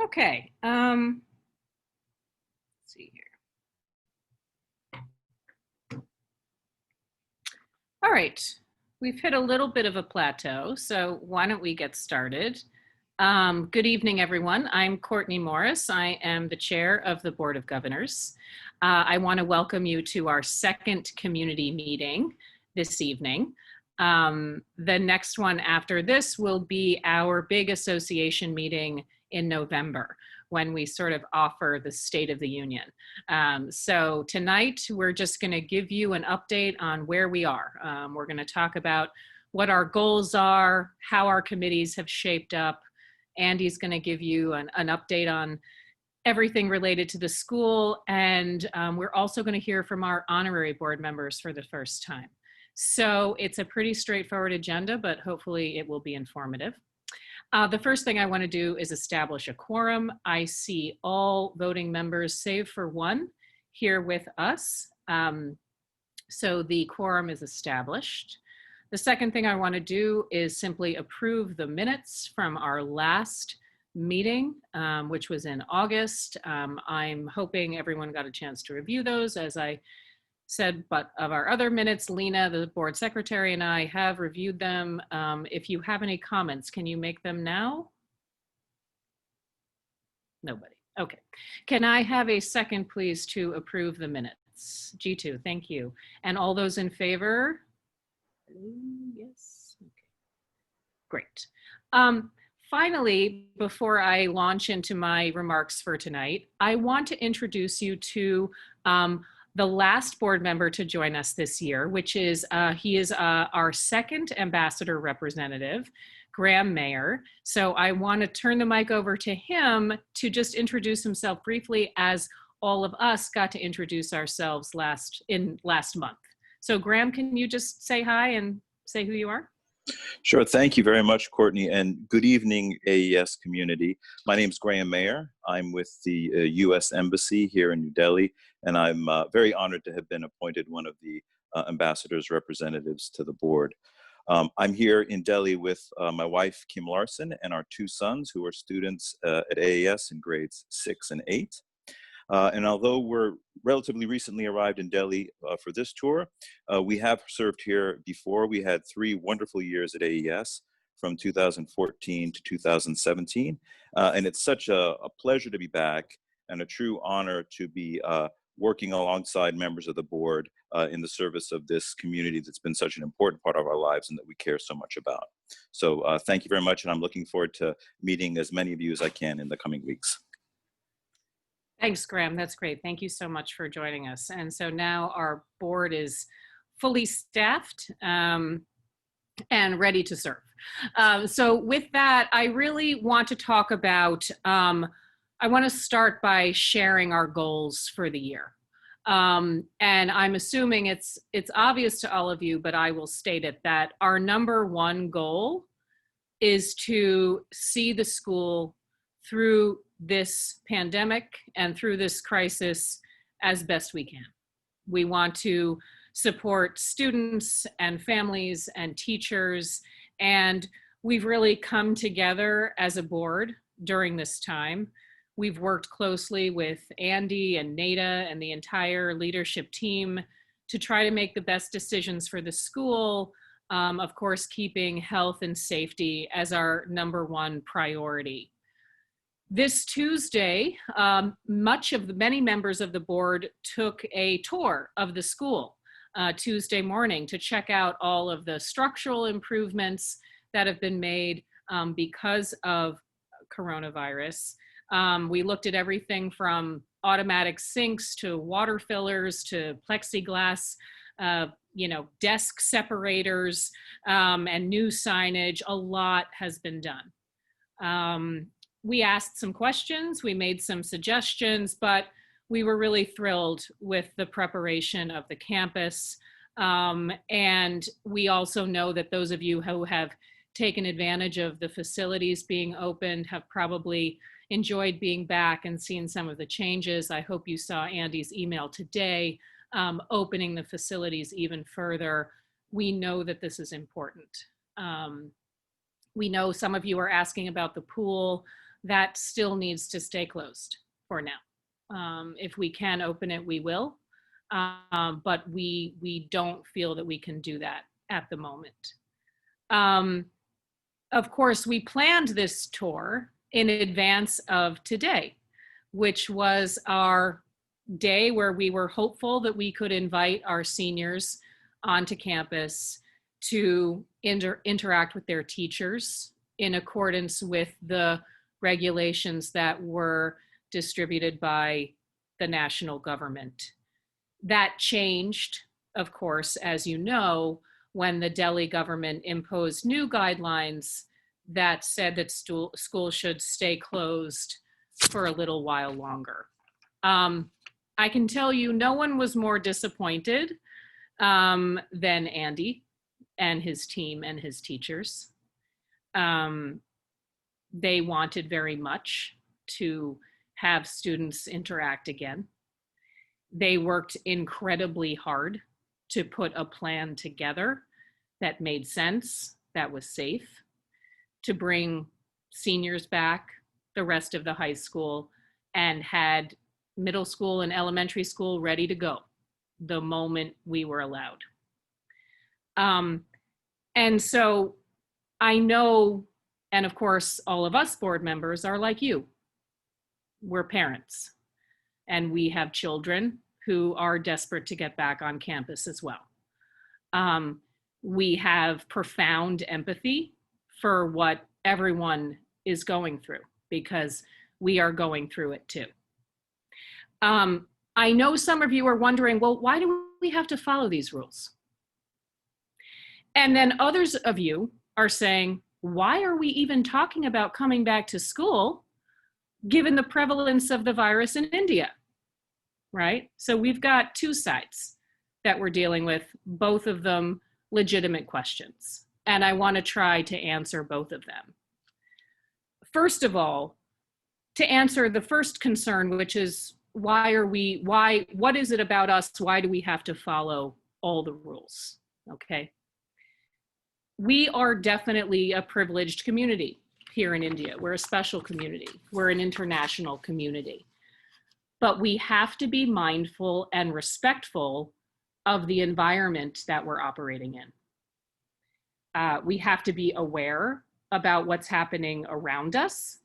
Okay, let's see here. All right, we've hit a little bit of a plateau, so why don't we get started? Good evening, everyone. I'm Courtney Morris. I am the chair of the Board of Governors. I want to welcome you to our second community meeting this evening. The next one after this will be our big association meeting in November, when we sort of offer the State of the Union. So tonight, we're just going to give you an update on where we are. We're going to talk about what our goals are, how our committees have shaped up. Andy's going to give you an update on everything related to the school, and we're also going to hear from our honorary board members for the first time. So it's a pretty straightforward agenda, but hopefully it will be informative. The first thing I want to do is establish a quorum. I see all voting members, save for one, here with us. So the quorum is established. The second thing I want to do is simply approve the minutes from our last meeting, which was in August. I'm hoping everyone got a chance to review those. As I said, but of our other minutes, Lena, the board secretary, and I have reviewed them. If you have any comments, can you make them now? Nobody. Okay. Can I have a second, please, to approve the minutes? G2, thank you. And all those in favor? Yes. Okay. Great. Finally, before I launch into my remarks for tonight, I want to introduce you to the last board member to join us this year, which is, he is our second ambassador representative, Graham Mayer. So I want to turn the mic over to him to just introduce himself briefly, as all of us got to introduce ourselves last month. So Graham, can you just say hi and say who you are? Sure. Thank you very much, Courtney, and good evening, AES community. My name is Graham Mayer. I'm with the U.S. Embassy here in New Delhi, and I'm very honored to have been appointed one of the ambassador's representatives to the board. I'm here in Delhi with my wife, Kim Larson, and our two sons, who are students at AES in grades 6 and 8. And although we're relatively recently arrived in Delhi for this tour, we have served here before. We had 3 wonderful years at AES from 2014 to 2017. And it's such a pleasure to be back and a true honor to be working alongside members of the board in the service of this community that's been such an important part of our lives and that we care so much about. So thank you very much, and I'm looking forward to meeting as many of you as I can in the coming weeks. Thanks, Graham. That's great. Thank you so much for joining us. And so now our board is fully staffed and ready to serve. So with that, I really want to talk about, I want to start by sharing our goals for the year. And I'm assuming it's obvious to all of you, but I will state it, that our number one goal is to see the school through this pandemic and through this crisis as best we can. We want to support students and families and teachers, and we've really come together as a board during this time. We've worked closely with Andy and Nada and the entire leadership team to try to make the best decisions for the school, of course, keeping health and safety as our number one priority. This Tuesday, many members of the board took a tour of the school Tuesday morning to check out all of the structural improvements that have been made because of coronavirus. We looked at everything from automatic sinks to water fillers to plexiglass, desk separators, and new signage. A lot has been done. We asked some questions, we made some suggestions, but we were really thrilled with the preparation of the campus. And we also know that those of you who have taken advantage of the facilities being opened have probably enjoyed being back and seen some of the changes. I hope you saw Andy's email today, opening the facilities even further. We know that this is important. We know some of you are asking about the pool. that still needs to stay closed for now. If we can open it, we will. But we don't feel that we can do that at the moment. Of course, we planned this tour in advance of today, which was our day where we were hopeful that we could invite our seniors onto campus to interact with their teachers in accordance with the regulations that were distributed by the national government. That changed, of course, as you know, when the Delhi government imposed new guidelines that said that schools should stay closed for a little while longer. I can tell you no one was more disappointed than Andy and his team and his teachers. They wanted very much to have students interact again. They worked incredibly hard to put a plan together that made sense, that was safe, to bring seniors back, the rest of the high school, and had middle school and elementary school ready to go the moment we were allowed. And so I know, and of course, all of us board members are like you. We're parents, and we have children who are desperate to get back on campus as well. We have profound empathy for what everyone is going through, because we are going through it too. I know some of you are wondering, well, why do we have to follow these rules? And then others of you are saying, why are we even talking about coming back to school given the prevalence of the virus in India, right? So we've got two sides that we're dealing with, both of them legitimate questions. And I want to try to answer both of them. First of all, to answer the first concern, which is what is it about us? Why do we have to follow all the rules? Okay. We are definitely a privileged community here in India. We're a special community. We're an international community. But we have to be mindful and respectful of the environment that we're operating in. We have to be aware about what's happening around us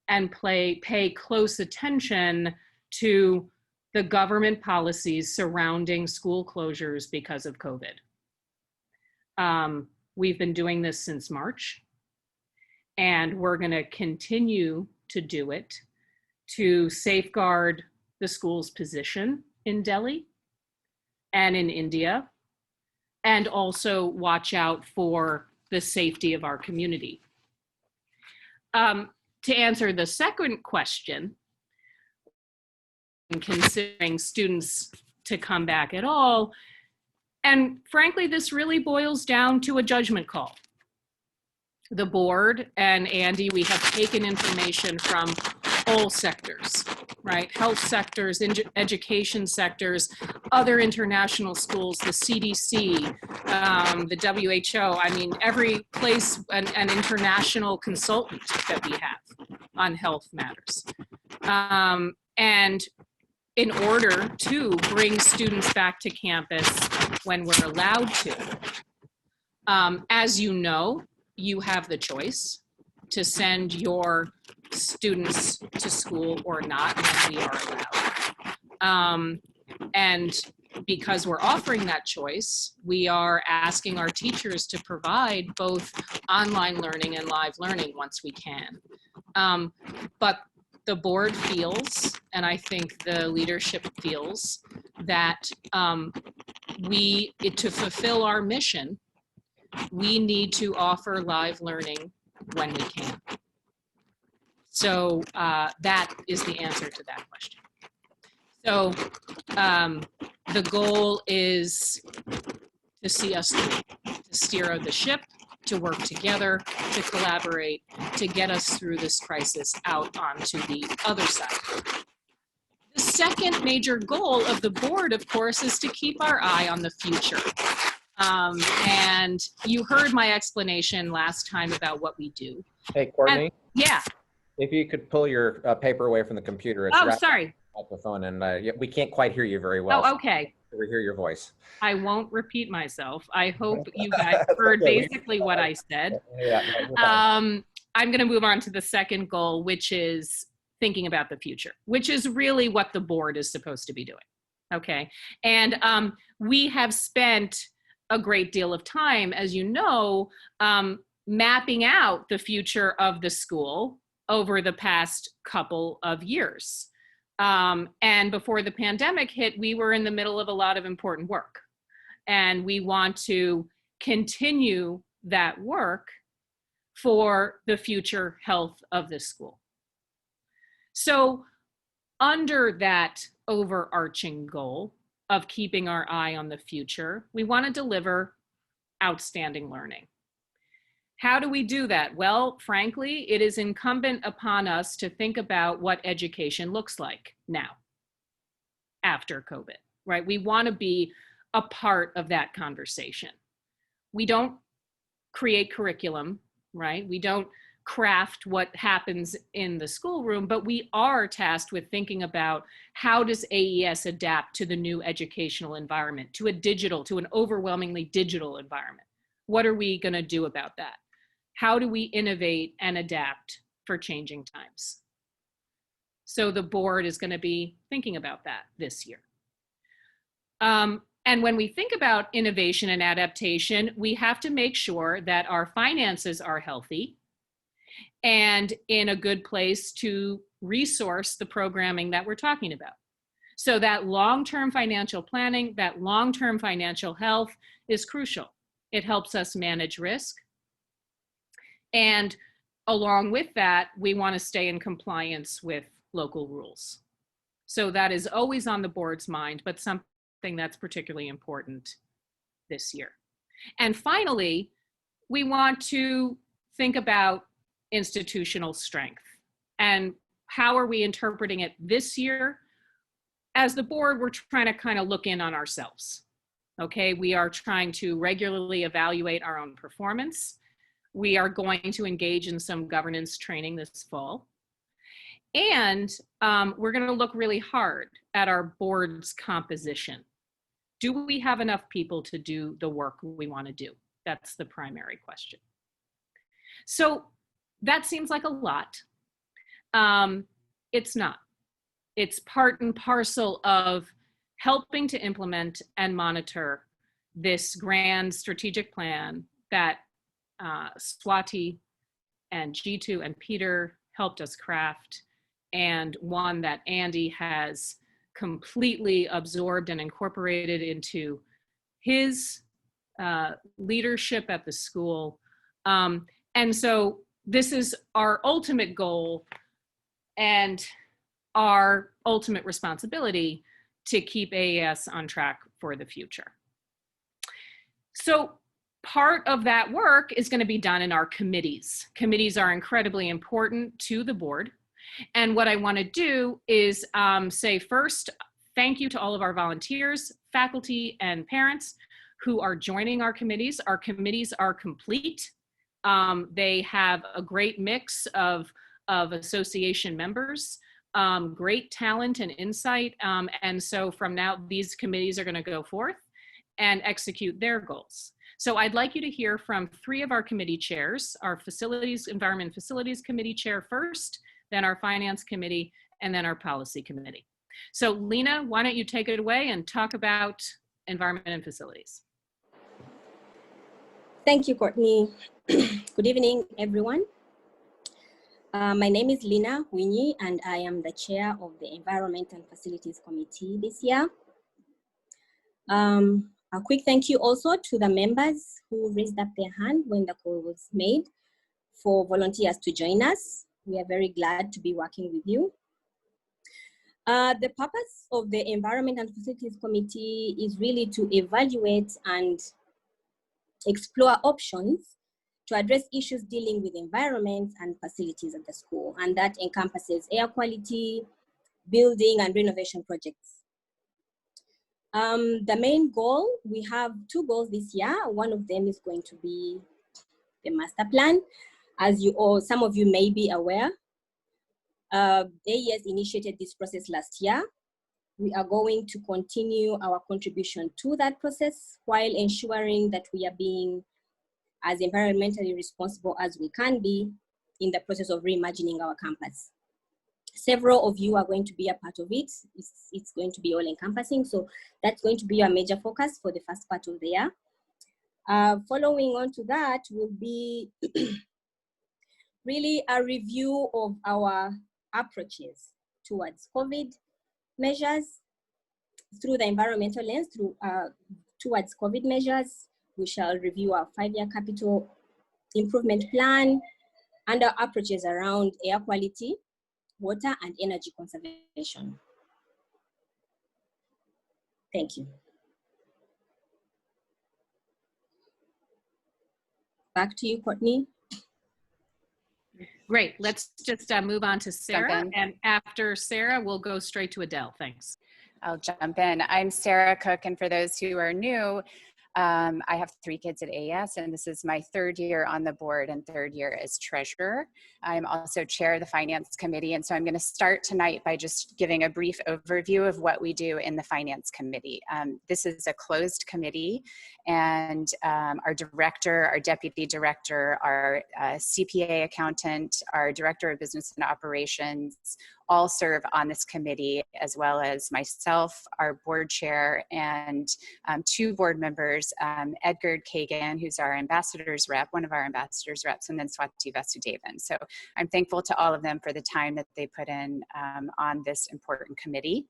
and pay close attention to the government policies surrounding school closures because of COVID. We've been doing this since March, and we're going to continue to do it to safeguard the school's position in Delhi and in India, and also watch out for the safety of our community. To answer the second question, considering students to come back at all, and frankly, this really boils down to a judgment call. The board and Andy, we have taken information from all sectors, right? Health sectors, education sectors, other international schools, the CDC, the WHO, I mean, every place, an international consultant that we have on health matters. And in order to bring students back to campus when we're allowed to, as you know, you have the choice to send your students to school or not when we are allowed. And because we're offering that choice, we are asking our teachers to provide both online learning and live learning once we can. But the board feels, and I think the leadership feels, that to fulfill our mission, we need to offer live learning when we can. So that is the answer to that question. So the goal is to see us through, to steer the ship, to work together, to collaborate, to get us through this crisis out onto the other side. The second major goal of the board, of course, is to keep our eye on the future. And you heard my explanation last time about what we do. Hey, Courtney. Yeah. If you could pull your paper away from the computer, it's Oh, right sorry. microphone, and we can't quite hear you very well. Oh, okay. So we hear your voice. I won't repeat myself. I hope you guys heard Okay. basically what I said. Yeah, no, you're fine. I'm going to move on to the second goal, which is thinking about the future, which is really what the board is supposed to be doing. Okay. And we have spent a great deal of time, as you know, mapping out the future of the school over the past couple of years. And before the pandemic hit, we were in the middle of a lot of important work. And we want to continue that work for the future health of the school. So under that overarching goal of keeping our eye on the future, we want to deliver outstanding learning. How do we do that? Well, frankly, it is incumbent upon us to think about what education looks like now, after COVID, right? We want to be a part of that conversation. We don't create curriculum, right? We don't craft what happens in the schoolroom, but we are tasked with thinking about how does AES adapt to the new educational environment, to an overwhelmingly digital environment. What are we going to do about that? How do we innovate and adapt for changing times? So the board is going to be thinking about that this year. And when we think about innovation and adaptation, we have to make sure that our finances are healthy and in a good place to resource the programming that we're talking about. So that long-term financial planning, that long-term financial health is crucial. It helps us manage risk. And along with that, we want to stay in compliance with local rules. So that is always on the board's mind, but something that's particularly important this year. And finally, we want to think about institutional strength and how are we interpreting it this year? As the board, we're trying to kind of look in on ourselves. Okay, we are trying to regularly evaluate our own performance. We are going to engage in some governance training this fall. And we're going to look really hard at our board's composition. Do we have enough people to do the work we want to do? That's the primary question. So that seems like a lot. It's not. It's part and parcel of helping to implement and monitor this grand strategic plan that Swati and Jitu and Peter helped us craft, and one that Andy has completely absorbed and incorporated into his leadership at the school. And so this is our ultimate goal and our ultimate responsibility to keep AES on track for the future. So part of that work is going to be done in our committees. Committees are incredibly important to the board. And what I want to do is say first, thank you to all of our volunteers, faculty, and parents who are joining our committees. Our committees are complete. They have a great mix of association members, great talent and insight. And so from now, these committees are going to go forth and execute their goals. So I'd like you to hear from 3 of our committee chairs, our Environment Facilities Committee chair first, then our Finance Committee, and then our Policy Committee. So Lena, why don't you take it away and talk about Environment and Facilities. Thank you, Courtney. Good evening, everyone. My name is Lena Winyi, and I am the chair of the Environment and Facilities Committee this year. A quick thank you also to the members who raised up their hand when the call was made for volunteers to join us. We are very glad to be working with you. The purpose of the Environment and Facilities Committee is really to evaluate and explore options to address issues dealing with environment and facilities at the school, and that encompasses air quality, building, and renovation projects. The main goal, we have 2 goals this year. One of them is going to be the master plan. As some of you may be aware, AES initiated this process last year. We are going to continue our contribution to that process while ensuring that we are being as environmentally responsible as we can be in the process of reimagining our campus. Several of you are going to be a part of it. It's going to be all encompassing. So that's going to be a major focus for the first part of the year. Following on to that will be really a review of our approaches towards COVID measures through the environmental lens, towards COVID measures. We shall review our 5-year capital improvement plan and our approaches around air quality, water, and energy conservation. Thank you. Back to you, Courtney. Great. Let's just move on to Sarah. And after Sarah, we'll go straight to Adele. Thanks. I'll jump in. I'm Sarah Cook, and for those who are new, I have 3 kids at AES, and this is my 3rd year on the board and 3rd year as treasurer. I'm also chair of the finance committee, and so I'm going to start tonight by just giving a brief overview of what we do in the finance committee. This is a closed committee, and our director, our deputy director, our CPA accountant, our director of business and operations, all serve on this committee, as well as myself, our board chair, and 2 board members, Edgar Kagan, who's our ambassador's rep, one of our ambassador's reps, and then Swati Vasudevan. So I'm thankful to all of them for the time that they put in on this important committee.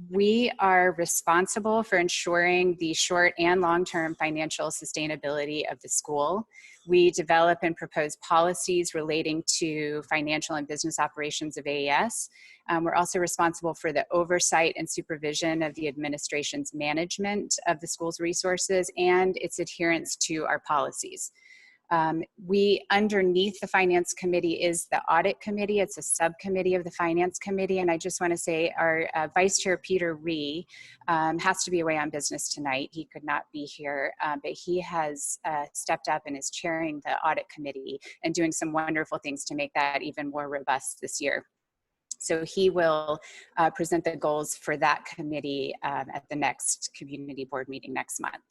We are responsible for ensuring the short and long-term financial sustainability of the school. We develop and propose policies relating to financial and business operations of AES. We're also responsible for the oversight and supervision of the administration's management of the school's resources and its adherence to our policies. Underneath the finance committee is the audit committee. It's a subcommittee of the finance committee. And I just want to say our vice chair, Peter Ree, has to be away on business tonight. He could not be here, but he has stepped up and is chairing the audit committee and doing some wonderful things to make that even more robust this year. So he will present the goals for that committee at the next community board meeting next month.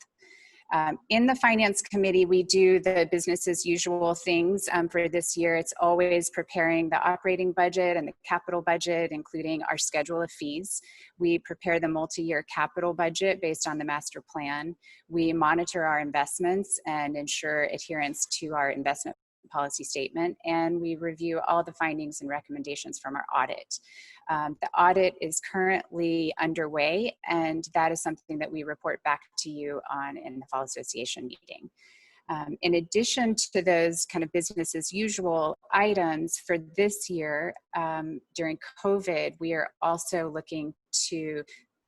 In the finance committee, we do the business as usual things for this year. It's always preparing the operating budget and the capital budget, including our schedule of fees. We prepare the multi-year capital budget based on the master plan. We monitor our investments and ensure adherence to our investment policy statement, and we review all the findings and recommendations from our audit. The audit is currently underway, and that is something that we report back to you on in the Fall Association meeting. In addition to those kind of business as usual items for this year, during COVID, we are also looking to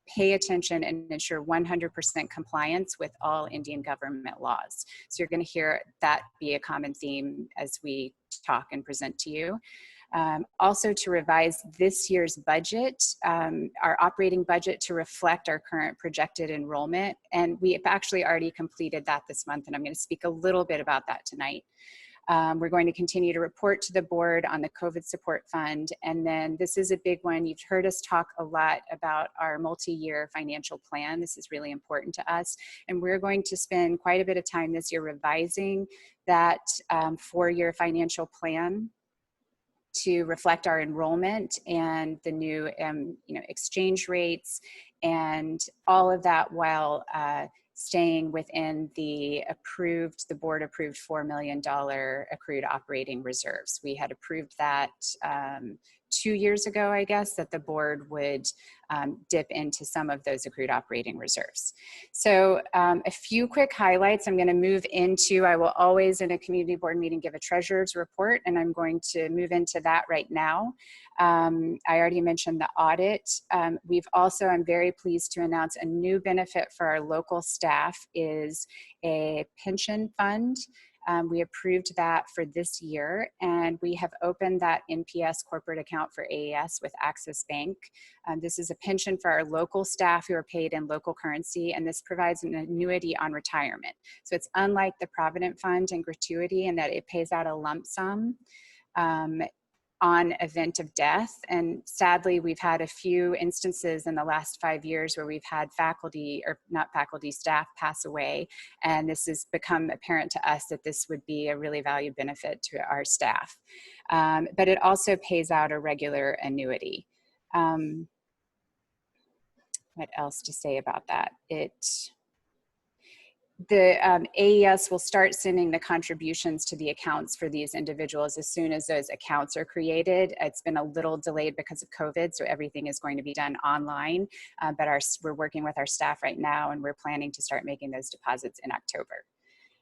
pay attention and ensure 100% compliance with all Indian government laws. So you're going to hear that be a common theme as we talk and present to you. Also to revise this year's budget, our operating budget to reflect our current projected enrollment. And we have actually already completed that this month, and I'm going to speak a little bit about that tonight. We're going to continue to report to the board on the COVID support fund. And then this is a big one. You've heard us talk a lot about our multi-year financial plan. This is really important to us. And we're going to spend quite a bit of time this year revising that 4-year financial plan to reflect our enrollment and the new exchange rates and all of that, while staying within the board approved $4 million accrued operating reserves. We had approved that 2 years ago, I guess, that the board would dip into some of those accrued operating reserves. So a few quick highlights. I'm going to move into, I will always in a community board meeting give a treasurer's report, and I'm going to move into that right now. I already mentioned the audit. We've also, I'm very pleased to announce a new benefit for our local staff is a pension fund. We approved that for this year, and we have opened that NPS corporate account for AES with Access Bank. This is a pension for our local staff who are paid in local currency, and this provides an annuity on retirement. So it's unlike the Provident Fund and gratuity in that it pays out a lump sum. on event of death. And sadly, we've had a few instances in the last 5 years where we've had faculty, or not faculty, staff pass away. And this has become apparent to us that this would be a really valued benefit to our staff. But it also pays out a regular annuity. What else to say about that? The AES will start sending the contributions to the accounts for these individuals as soon as those accounts are created. It's been a little delayed because of COVID, so everything is going to be done online, but we're working with our staff right now, and we're planning to start making those deposits in October.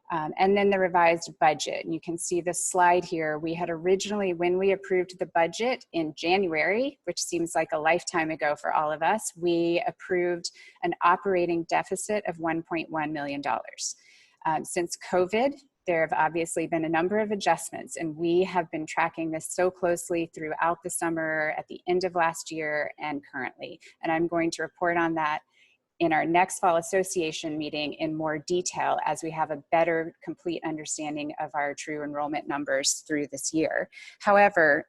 And then the revised budget. And you can see the slide here. We had originally, when we approved the budget in January, which seems like a lifetime ago for all of us, we approved an operating deficit of $1.1 million. Since COVID, there have obviously been a number of adjustments, and we have been tracking this so closely throughout the summer, at the end of last year, and currently. And I'm going to report on that in our next fall association meeting in more detail as we have a better, complete understanding of our true enrollment numbers through this year. However,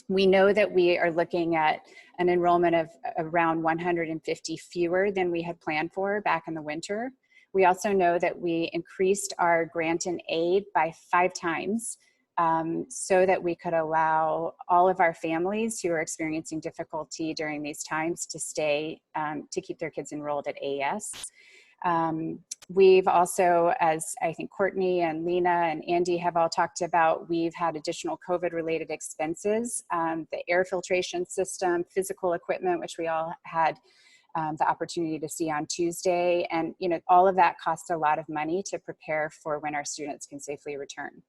we know that we are looking at an enrollment of around 150 fewer than we had planned for back in the winter. We also know that we increased our grant and aid by 5 times so that we could allow all of our families who are experiencing difficulty during these times to stay, to keep their kids enrolled at AES. We've also, as I think Courtney and Lena and Andy have all talked about, we've had additional COVID-related expenses, the air filtration system, physical equipment, which we all had the opportunity to see on Tuesday. And all of that costs a lot of money to prepare for when our students can safely return.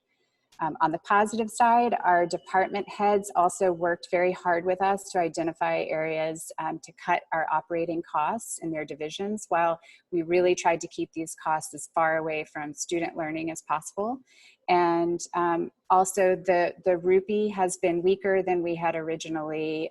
On the positive side, our department heads also worked very hard with us to identify areas to cut our operating costs in their divisions, while we really tried to keep these costs as far away from student learning as possible. And also the rupee has been weaker than we had originally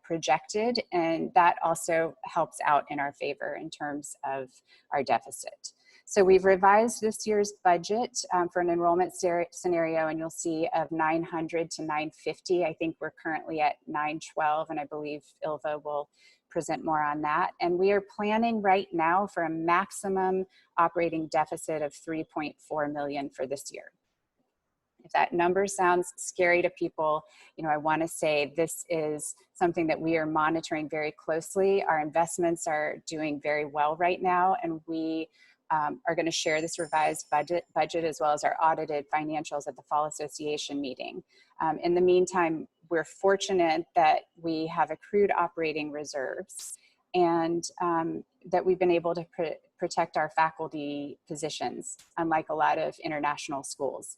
projected, and that also helps out in our favor in terms of our deficit. So we've revised this year's budget for an enrollment scenario, and you'll see of 900 to 950. I think we're currently at 912, and I believe Ilva will present more on that. And we are planning right now for a maximum operating deficit of 3.4 million for this year. If that number sounds scary to people, I want to say this is something that we are monitoring very closely. Our investments are doing very well right now, and we are going to share this revised budget as well as our audited financials at the Fall Association meeting. In the meantime, we're fortunate that we have accrued operating reserves, and that we've been able to protect our faculty positions, unlike a lot of international schools.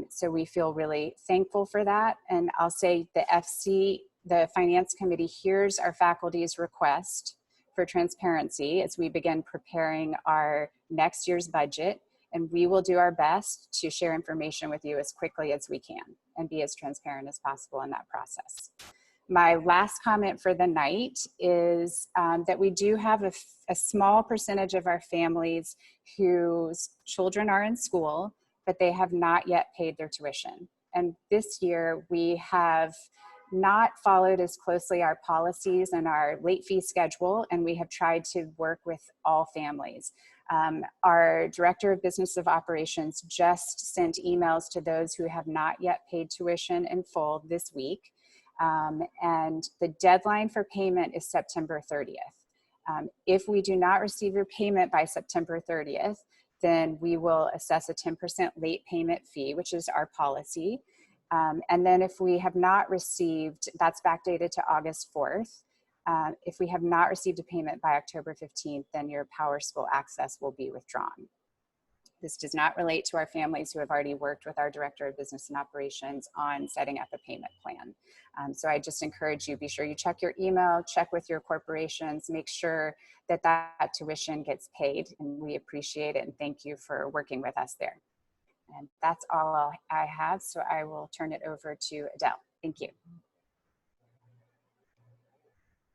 So we feel really thankful for that. And I'll say the FC, the Finance Committee, hears our faculty's request for transparency as we begin preparing our next year's budget, and we will do our best to share information with you as quickly as we can and be as transparent as possible in that process. My last comment for the night is that we do have a small percentage of our families whose children are in school, but they have not yet paid their tuition. And this year we have not followed as closely our policies and our late fee schedule, and we have tried to work with all families. Our Director of Business of Operations just sent emails to those who have not yet paid tuition in full this week. And the deadline for payment is September 30th. If we do not receive your payment by September 30th, then we will assess a 10% late payment fee, which is our policy. And then if we have not received, that's backdated to August 4th. If we have not received a payment by October 15th, then your Power School access will be withdrawn. This does not relate to our families who have already worked with our Director of Business and Operations on setting up a payment plan. So I just encourage you, be sure you check your email, check with your corporations, make sure that that tuition gets paid, and we appreciate it and thank you for working with us there. And that's all I have, so I will turn it over to Adele. Thank you.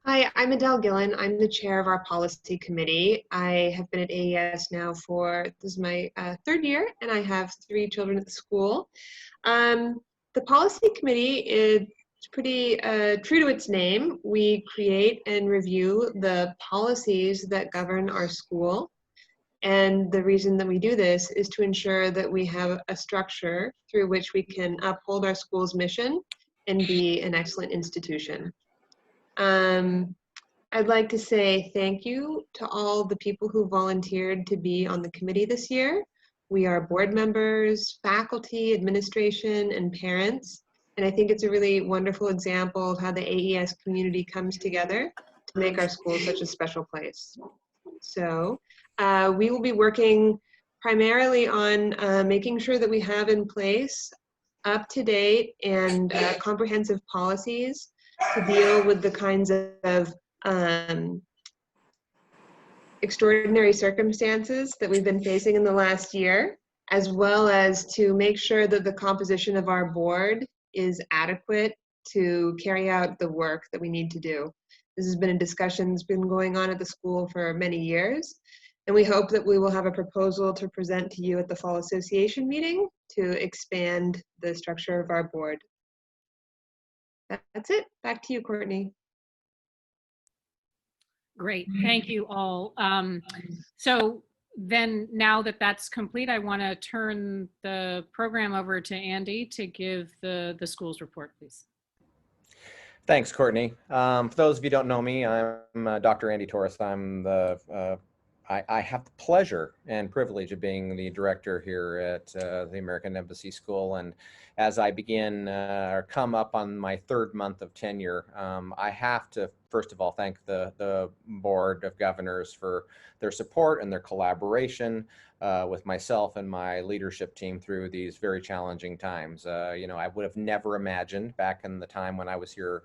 Hi, I'm Adele Gillen. I'm the chair of our policy committee. I have been at AES now for, this is my 3rd year, and I have 3 children at the school. The policy committee is pretty true to its name. We create and review the policies that govern our school. And the reason that we do this is to ensure that we have a structure through which we can uphold our school's mission and be an excellent institution. I'd like to say thank you to all the people who volunteered to be on the committee this year. We are board members, faculty, administration, and parents. And I think it's a really wonderful example of how the AES community comes together to make our school such a special place. So we will be working primarily on making sure that we have in place up-to-date and comprehensive policies to deal with the kinds of extraordinary circumstances that we've been facing in the last year, as well as to make sure that the composition of our board is adequate to carry out the work that we need to do. This has been a discussion that's been going on at the school for many years, and we hope that we will have a proposal to present to you at the fall association meeting to expand the structure of our board. That's it. Back to you, Courtney. Great, thank you all. So then now that that's complete, I want to turn the program over to Andy to give the school's report, please. Thanks, Courtney. For those of you who don't know me, I'm Dr. Andy Torres. I have the pleasure and privilege of being the director here at the American Embassy School. And as I begin or come up on my third month of tenure, I have to, first of all, thank the Board of Governors for their support and their collaboration with myself and my leadership team through these very challenging times. You know, I would have never imagined back in the time when I was here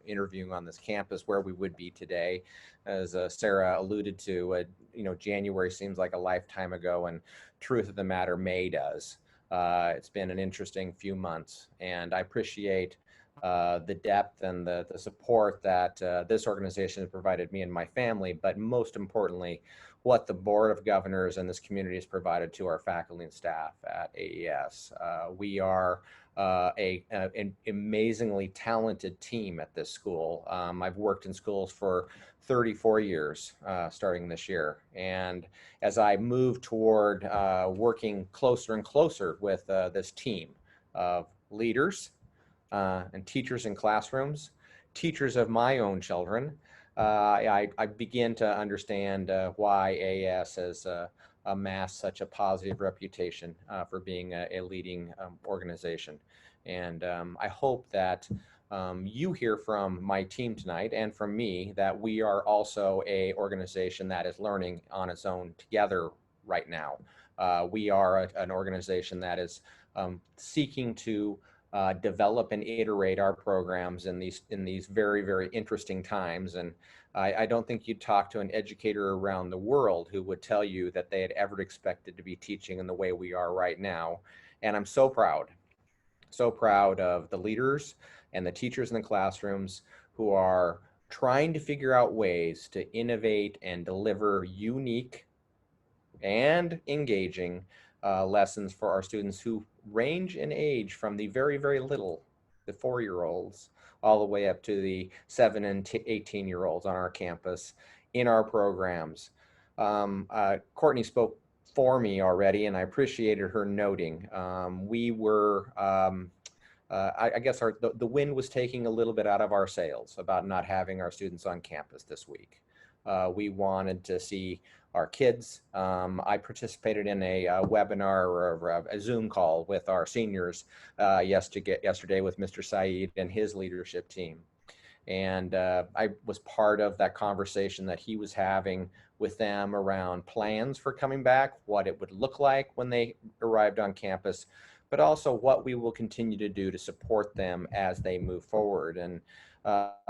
interviewing on this campus where we would be today. As Sarah alluded to, you know, January seems like a lifetime ago, and truth of the matter, May does. It's been an interesting few months, and I appreciate the depth and the support that this organization has provided me and my family, but most importantly, what the Board of Governors and this community has provided to our faculty and staff at AES. We are an amazingly talented team at this school. I've worked in schools for 34 years starting this year. And as I move toward working closer and closer with this team of leaders and teachers in classrooms, teachers of my own children, I begin to understand why AES has amassed such a positive reputation for being a leading organization. And I hope that you hear from my team tonight and from me that we are also a organization that is learning on its own together right now. We are an organization that is seeking to develop and iterate our programs in these very, very interesting times. And I don't think you'd talk to an educator around the world who would tell you that they had ever expected to be teaching in the way we are right now. And I'm so proud of the leaders and the teachers in the classrooms who are trying to figure out ways to innovate and deliver unique and engaging lessons for our students who range in age from the very, very little, the 4-year-olds, all the way up to the 7 and 18-year-olds on our campus in our programs. Courtney spoke for me already, and I appreciated her noting. We were, I guess the wind was taking a little bit out of our sails about not having our students on campus this week. We wanted to see our kids. I participated in a webinar or a Zoom call with our seniors yesterday with Mr. Saeed and his leadership team. And I was part of that conversation that he was having with them around plans for coming back, what it would look like when they arrived on campus, but also what we will continue to do to support them as they move forward. And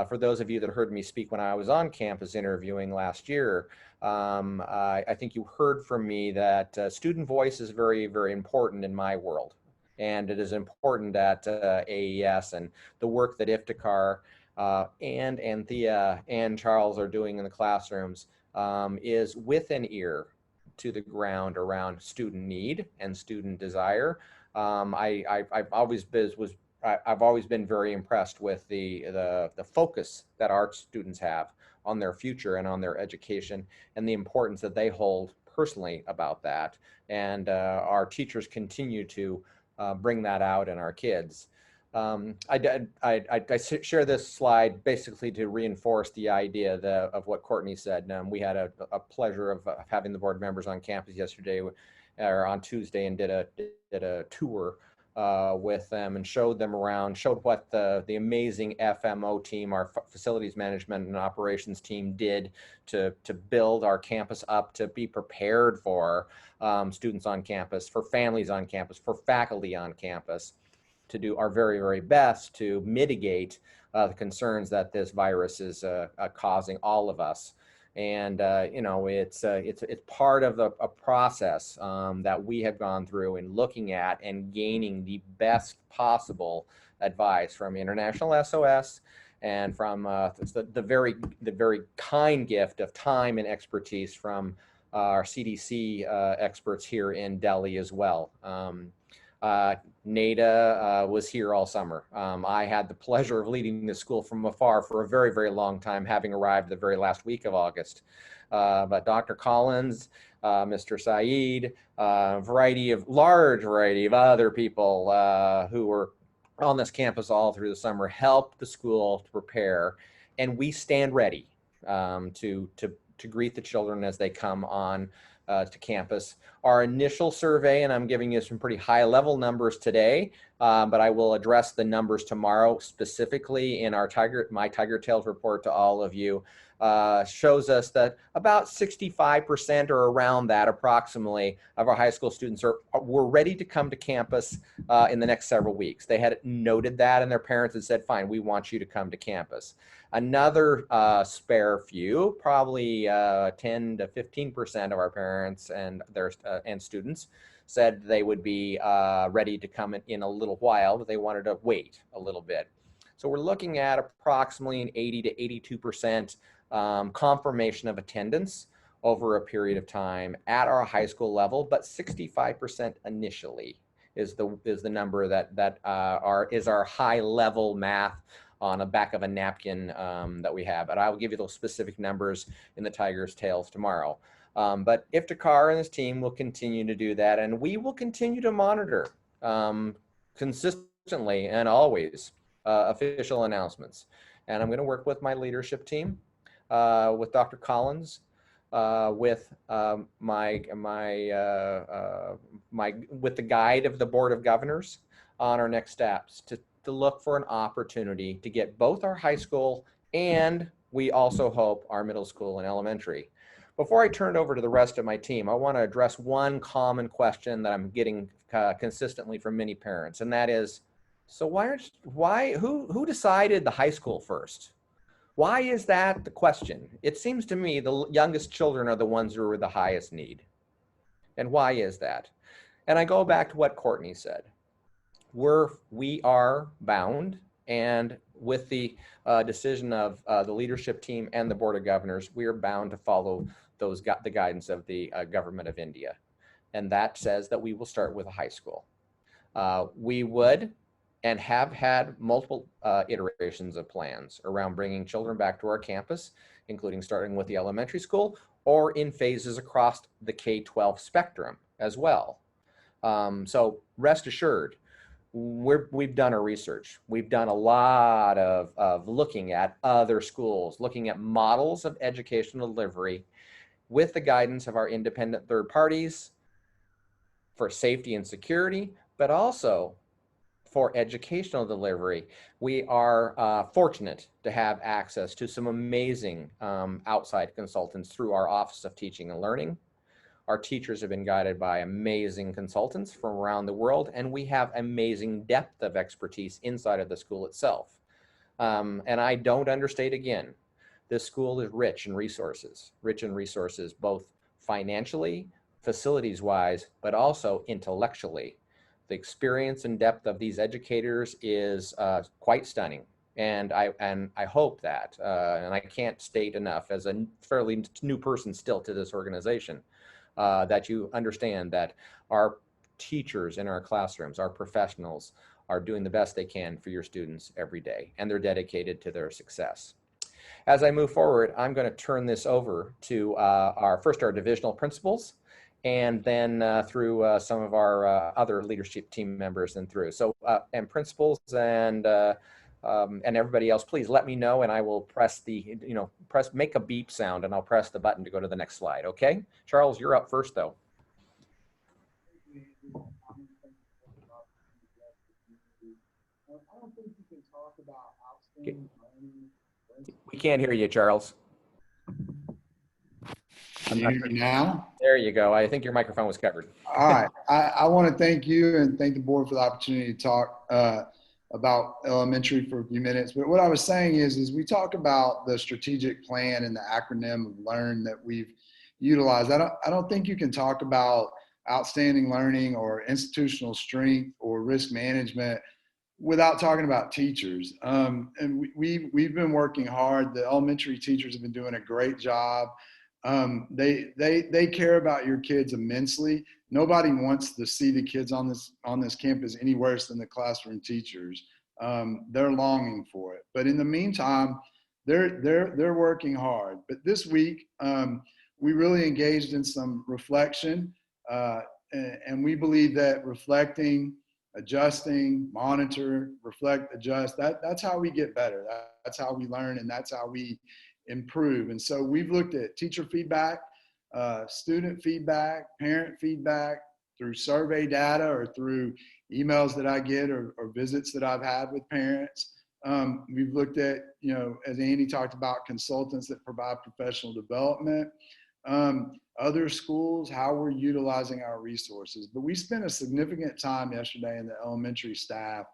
for those of you that heard me speak when I was on campus interviewing last year, I think you heard from me that student voice is very, very important in my world. And it is important at AES, and the work that Iftikhar and Anthea and Charles are doing in the classrooms is with an ear to the ground around student need and student desire. I've always I've always been very impressed with the focus that our students have on their future and on their education, and the importance that they hold personally about that. And our teachers continue to bring that out in our kids. I share this slide basically to reinforce the idea of what Courtney said. We had a pleasure of having the board members on campus yesterday or on Tuesday, and did a tour with them and showed them around, showed what the amazing FMO team, our facilities management and operations team, did to build our campus up to be prepared for students on campus, for families on campus, for faculty on campus, to do our very, very best to mitigate the concerns that this virus is causing all of us. And you know, it's part of a process that we have gone through in looking at and gaining the best possible advice from International SOS and from the very kind gift of time and expertise from our CDC experts here in Delhi as well. Nada was here all summer. I had the pleasure of leading this school from afar for a very, very long time, having arrived the very last week of August. But Dr. Collins, Mr. Saeed, large variety of other people who were on this campus all through the summer helped the school to prepare, and we stand ready to greet the children as they come on to campus. Our initial survey, and I'm giving you some pretty high level numbers today, but I will address the numbers tomorrow specifically in our My Tiger Tales report to all of you, shows us that about 65% or around that approximately of our high school students were ready to come to campus in the next several weeks. They had noted that, and their parents had said, fine, we want you to come to campus. Another spare few, probably 10 to 15% of our parents and their and students said they would be ready to come in a little while, but they wanted to wait a little bit. So we're looking at approximately an 80 to 82% confirmation of attendance over a period of time at our high school level, but 65% initially is the number that is our high level math on the back of a napkin that we have. But I will give you those specific numbers in the Tiger's Tales tomorrow. But Iftikhar and his team will continue to do that, and we will continue to monitor consistently and always official announcements. And I'm going to work with my leadership team, with Dr. Collins, with with the guide of the Board of Governors on our next steps to look for an opportunity to get both our high school and we also hope our middle school and elementary. Before I turn it over to the rest of my team, I want to address one common question that I'm getting consistently from many parents, and that is, so who decided the high school first? Why is that the question? It seems to me the youngest children are the ones who are the highest need. And why is that? And I go back to what Courtney said. We are bound, and with the decision of the leadership team and the Board of Governors, we are bound to follow the guidance of the government of India. And that says that we will start with a high school. We would and have had multiple iterations of plans around bringing children back to our campus, including starting with the elementary school or in phases across the K-12 spectrum as well. So rest assured, we've done our research. We've done a lot of looking at other schools, looking at models of educational delivery with the guidance of our independent third parties for safety and security, but also for educational delivery. We are fortunate to have access to some amazing outside consultants through our Office of Teaching and Learning. Our teachers have been guided by amazing consultants from around the world, and we have amazing depth of expertise inside of the school itself. And I don't understate again, this school is rich in resources both financially, facilities-wise, but also intellectually. The experience and depth of these educators is quite stunning. And I hope that, and I can't state enough as a fairly new person still to this organization, that you understand that our teachers in our classrooms, our professionals, are doing the best they can for your students every day, and they're dedicated to their success. As I move forward, I'm going to turn this over to our divisional principals, and then through some of our other leadership team members and through. So, and principals and everybody else, please let me know, and I will press the, make a beep sound, and I'll press the button to go to the next slide. Okay, Charles, you're up first, though. We can't hear you, Charles. Can you hear me now? There you go. I think your microphone was covered. All right. I want to thank you and thank the board for the opportunity to talk about elementary for a few minutes. But what I was saying is we talk about the strategic plan and the acronym of LEARN that we've utilized. I don't think you can talk about outstanding learning or institutional strength or risk management without talking about teachers. And we've been working hard. The elementary teachers have been doing a great job. They care about your kids immensely. Nobody wants to see the kids on this campus any worse than the classroom teachers. They're longing for it. But in the meantime, they're working hard. But this week, we really engaged in some reflection, and we believe that reflecting, adjusting, monitor, reflect, adjust, that's how we get better. That's how we learn, and that's how we improve. And so we've looked at teacher feedback, student feedback, parent feedback through survey data or through emails that I get or visits that I've had with parents. We've looked at, as Andy talked about, consultants that provide professional development, other schools, how we're utilizing our resources. But we spent a significant time yesterday in the elementary staff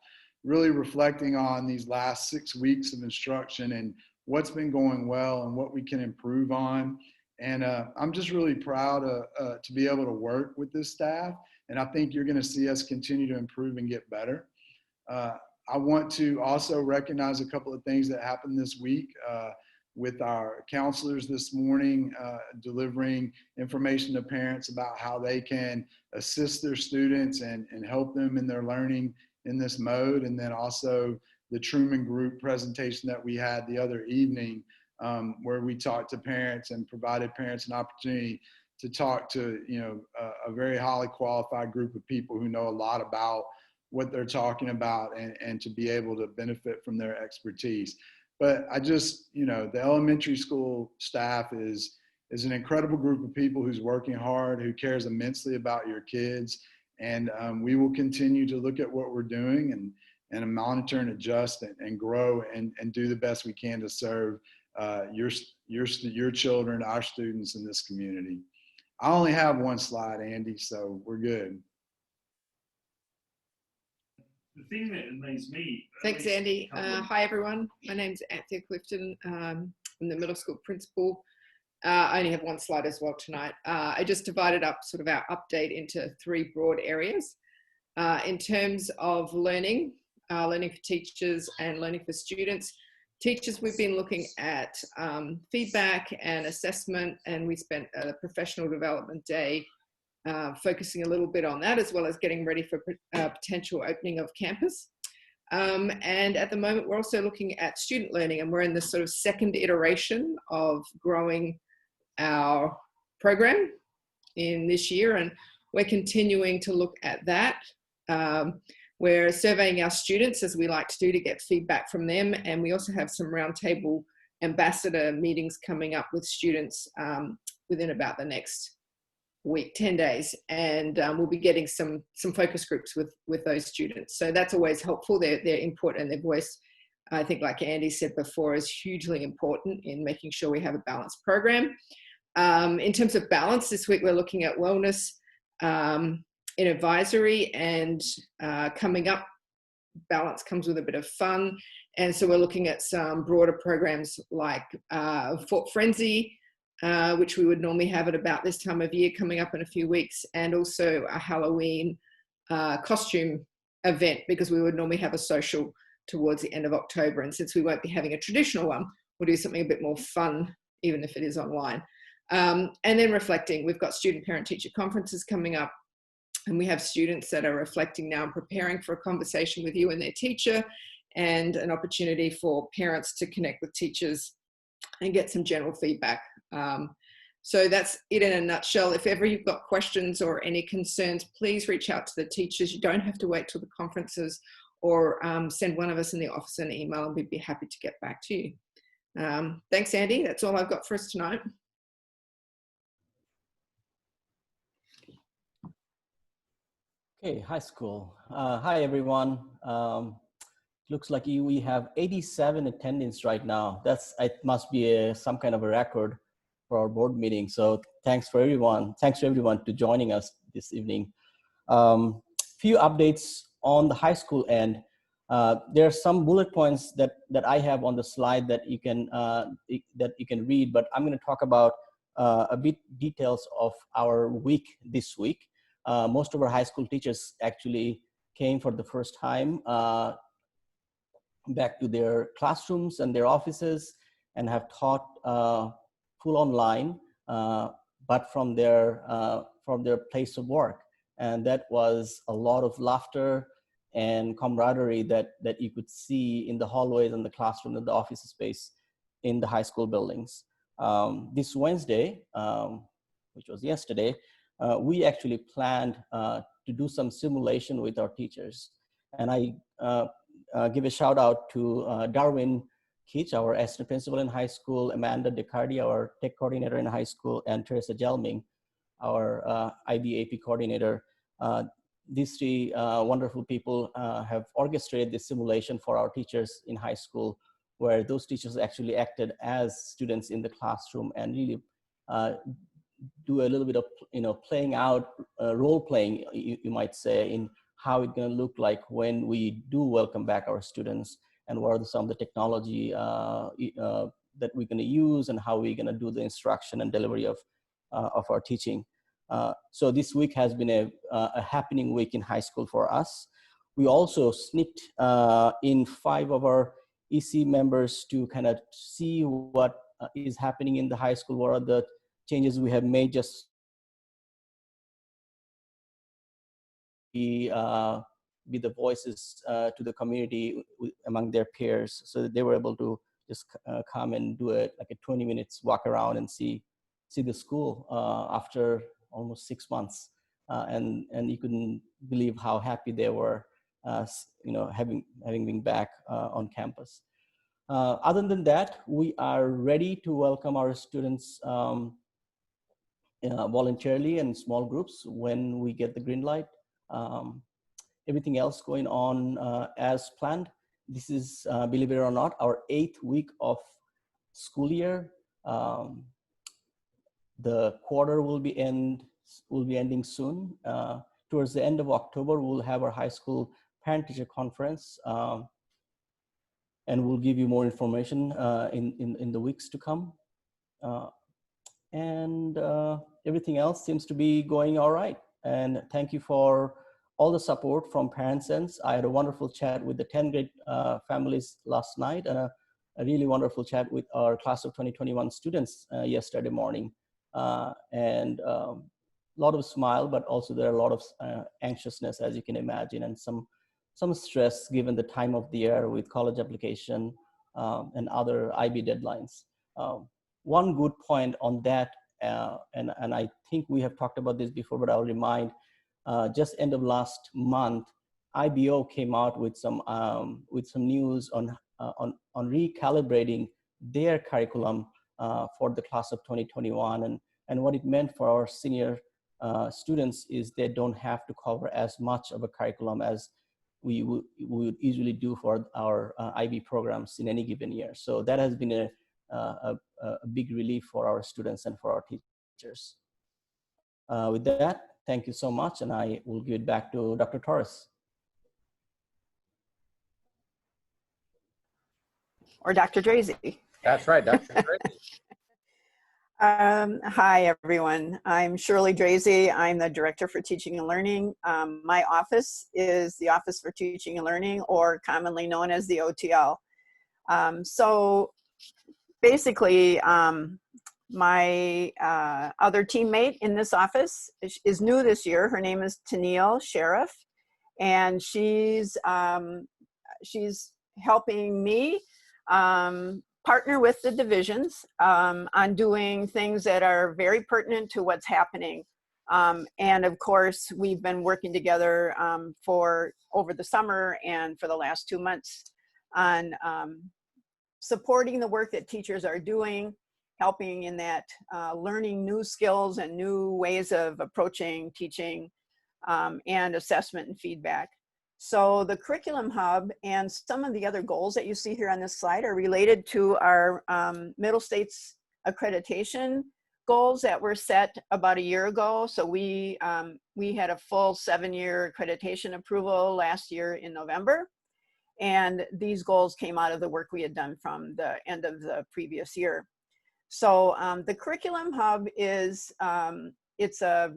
really reflecting on these last 6 weeks of instruction and what's been going well and what we can improve on. And I'm just really proud to be able to work with this staff. And I think you're going to see us continue to improve and get better. I want to also recognize a couple of things that happened this week with our counselors this morning, delivering information to parents about how they can assist their students and help them in their learning in this mode. And then also the Truman Group presentation that we had the other evening, where we talked to parents and provided parents an opportunity to talk to a very highly qualified group of people who know a lot about what they're talking about and to be able to benefit from their expertise. But I just, the elementary school staff is an incredible group of people who's working hard, who cares immensely about your kids. And we will continue to look at what we're doing and monitor and adjust and grow and do the best we can to serve your children, our students in this community. I only have one slide, Andy, so we're good. The thing that amazed me. Thanks, Andy. Hi, everyone. My name's Anthea Clifton. I'm the middle school principal. I only have one slide as well tonight. I just divided up sort of our update into 3 broad areas. In terms of learning for teachers and learning for students. Teachers, we've been looking at feedback and assessment, and we spent a professional development day focusing a little bit on that, as well as getting ready for potential opening of campus. And at the moment, we're also looking at student learning, and we're in this sort of second iteration of growing our program in this year, and we're continuing to look at that. We're surveying our students, as we like to do, to get feedback from them, and we also have some roundtable ambassador meetings coming up with students within about the next week, 10 days, and we'll be getting some focus groups with those students. So that's always helpful. Their input and their voice, I think, like Andy said before, is hugely important in making sure we have a balanced program. In terms of balance, this week we're looking at wellness in advisory, and coming up, balance comes with a bit of fun. And so we're looking at some broader programs like Fort Frenzy, which we would normally have at about this time of year, coming up in a few weeks, and also a Halloween costume event, because we would normally have a social towards the end of October. And since we won't be having a traditional one, we'll do something a bit more fun, even if it is online. And then reflecting, we've got student parent teacher conferences coming up. And we have students that are reflecting now and preparing for a conversation with you and their teacher, and an opportunity for parents to connect with teachers and get some general feedback. So that's it in a nutshell. If ever you've got questions or any concerns, please reach out to the teachers. You don't have to wait till the conferences, or send one of us in the office an email and we'd be happy to get back to you. Thanks, Andy. That's all I've got for us tonight. Okay, high school. Hi, everyone. Looks like we have 87 attendance right now. It must be some kind of a record for our board meeting. So thanks for everyone. Thanks to everyone to joining us this evening. Few updates on the high school end. There are some bullet points that I have on the slide that you can read, but I'm going to talk about a bit details of our week this week. Most of our high school teachers actually came for the first time back to their classrooms and their offices, and have taught full online, but from their place of work. And that was a lot of laughter and camaraderie that you could see in the hallways and the classroom and the office space in the high school buildings. This Wednesday, which was yesterday, we actually planned to do some simulation with our teachers. And I give a shout out to Darwin Keach, our assistant principal in high school, Amanda DeCardi, our tech coordinator in high school, and Teresa Jelming, our IB AP coordinator. These three wonderful people have orchestrated this simulation for our teachers in high school, where those teachers actually acted as students in the classroom and really do a little bit of playing out, role playing, you might say, in how it's going to look like when we do welcome back our students, and what are some of the technology that we're going to use, and how we're going to do the instruction and delivery of our teaching. So this week has been a happening week in high school for us. We also sneaked in 5 of our EC members to kind of see what is happening in the high school, what are the changes we have made, just be the voices to the community among their peers, so that they were able to just come and do like a 20 minutes walk around and see the school after almost 6 months, and you couldn't believe how happy they were, having been back on campus. Other than that, we are ready to welcome our students voluntarily in small groups when we get the green light. Everything else going on as planned. This is, believe it or not, our 8th week of school year. The quarter will be ending soon. Towards the end of October, we'll have our high school parent-teacher conference, and we'll give you more information in the weeks to come. And everything else seems to be going all right. And thank you for all the support from parents. I had a wonderful chat with the 10th grade families last night, and a really wonderful chat with our class of 2021 students yesterday morning. And a lot of smile, but also there are a lot of anxiousness, as you can imagine, and some stress given the time of the year with college application and other IB deadlines. One good point on that, and I think we have talked about this before, but I'll remind, just end of last month, IBO came out with some news on recalibrating their curriculum for the class of 2021, and what it meant for our senior students is they don't have to cover as much of a curriculum as we would usually do for our IB programs in any given year. So that has been a big relief for our students and for our teachers. With that, thank you so much, and I will give it back to Dr. Torres. Or Dr. Drazy. That's right, Dr. Drazy. Hi, everyone. I'm Shirley Drazy. I'm the Director for Teaching and Learning. My office is the Office for Teaching and Learning, or commonly known as the OTL. So basically, My other teammate in this office is new this year. Her name is Tennille Sheriff, and she's helping me partner with the divisions on doing things that are very pertinent to what's happening. And of course, we've been working together for over the summer and for the last 2 months on supporting the work that teachers are doing, helping in that learning new skills and new ways of approaching teaching and assessment and feedback. So the Curriculum Hub and some of the other goals that you see here on this slide are related to our Middle States accreditation goals that were set about a year ago. So we had a full 7-year accreditation approval last year in November. And these goals came out of the work we had done from the end of the previous year. So the Curriculum Hub is, it's a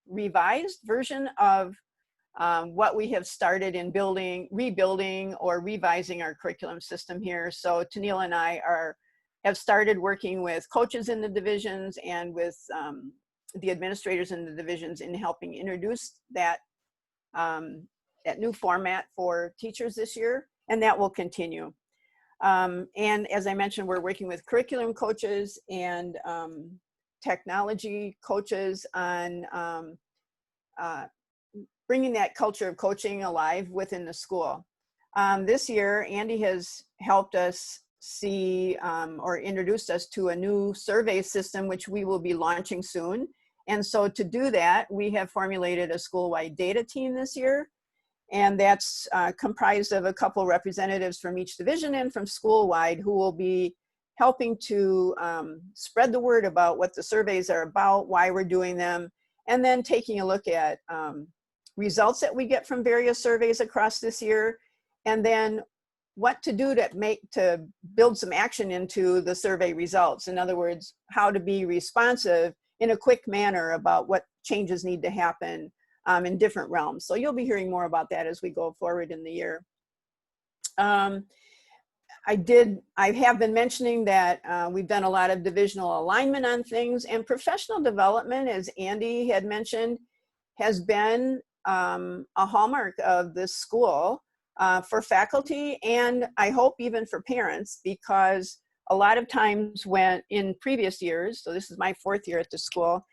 revised version of what we have started in rebuilding or revising our curriculum system here. So Tennille and I have started working with coaches in the divisions and with the administrators in the divisions in helping introduce that, that new format for teachers this year, and that will continue. And as I mentioned, we're working with curriculum coaches and technology coaches on bringing that culture of coaching alive within the school. This year, Andy has helped us see or introduced us to a new survey system, which we will be launching soon. And so to do that, we have formulated a school-wide data team this year. And that's comprised of a couple representatives from each division and from school-wide who will be helping to spread the word about what the surveys are about, why we're doing them, and then taking a look at results that we get from various surveys across this year, and then what to do to build some action into the survey results. In other words, how to be responsive in a quick manner about what changes need to happen in different realms. So you'll be hearing more about that as we go forward in the year. I have been mentioning that we've done a lot of divisional alignment on things, and professional development, as Andy had mentioned, has been a hallmark of this school for faculty, and I hope even for parents, because a lot of times when in previous years, so this is my 4th year at the school,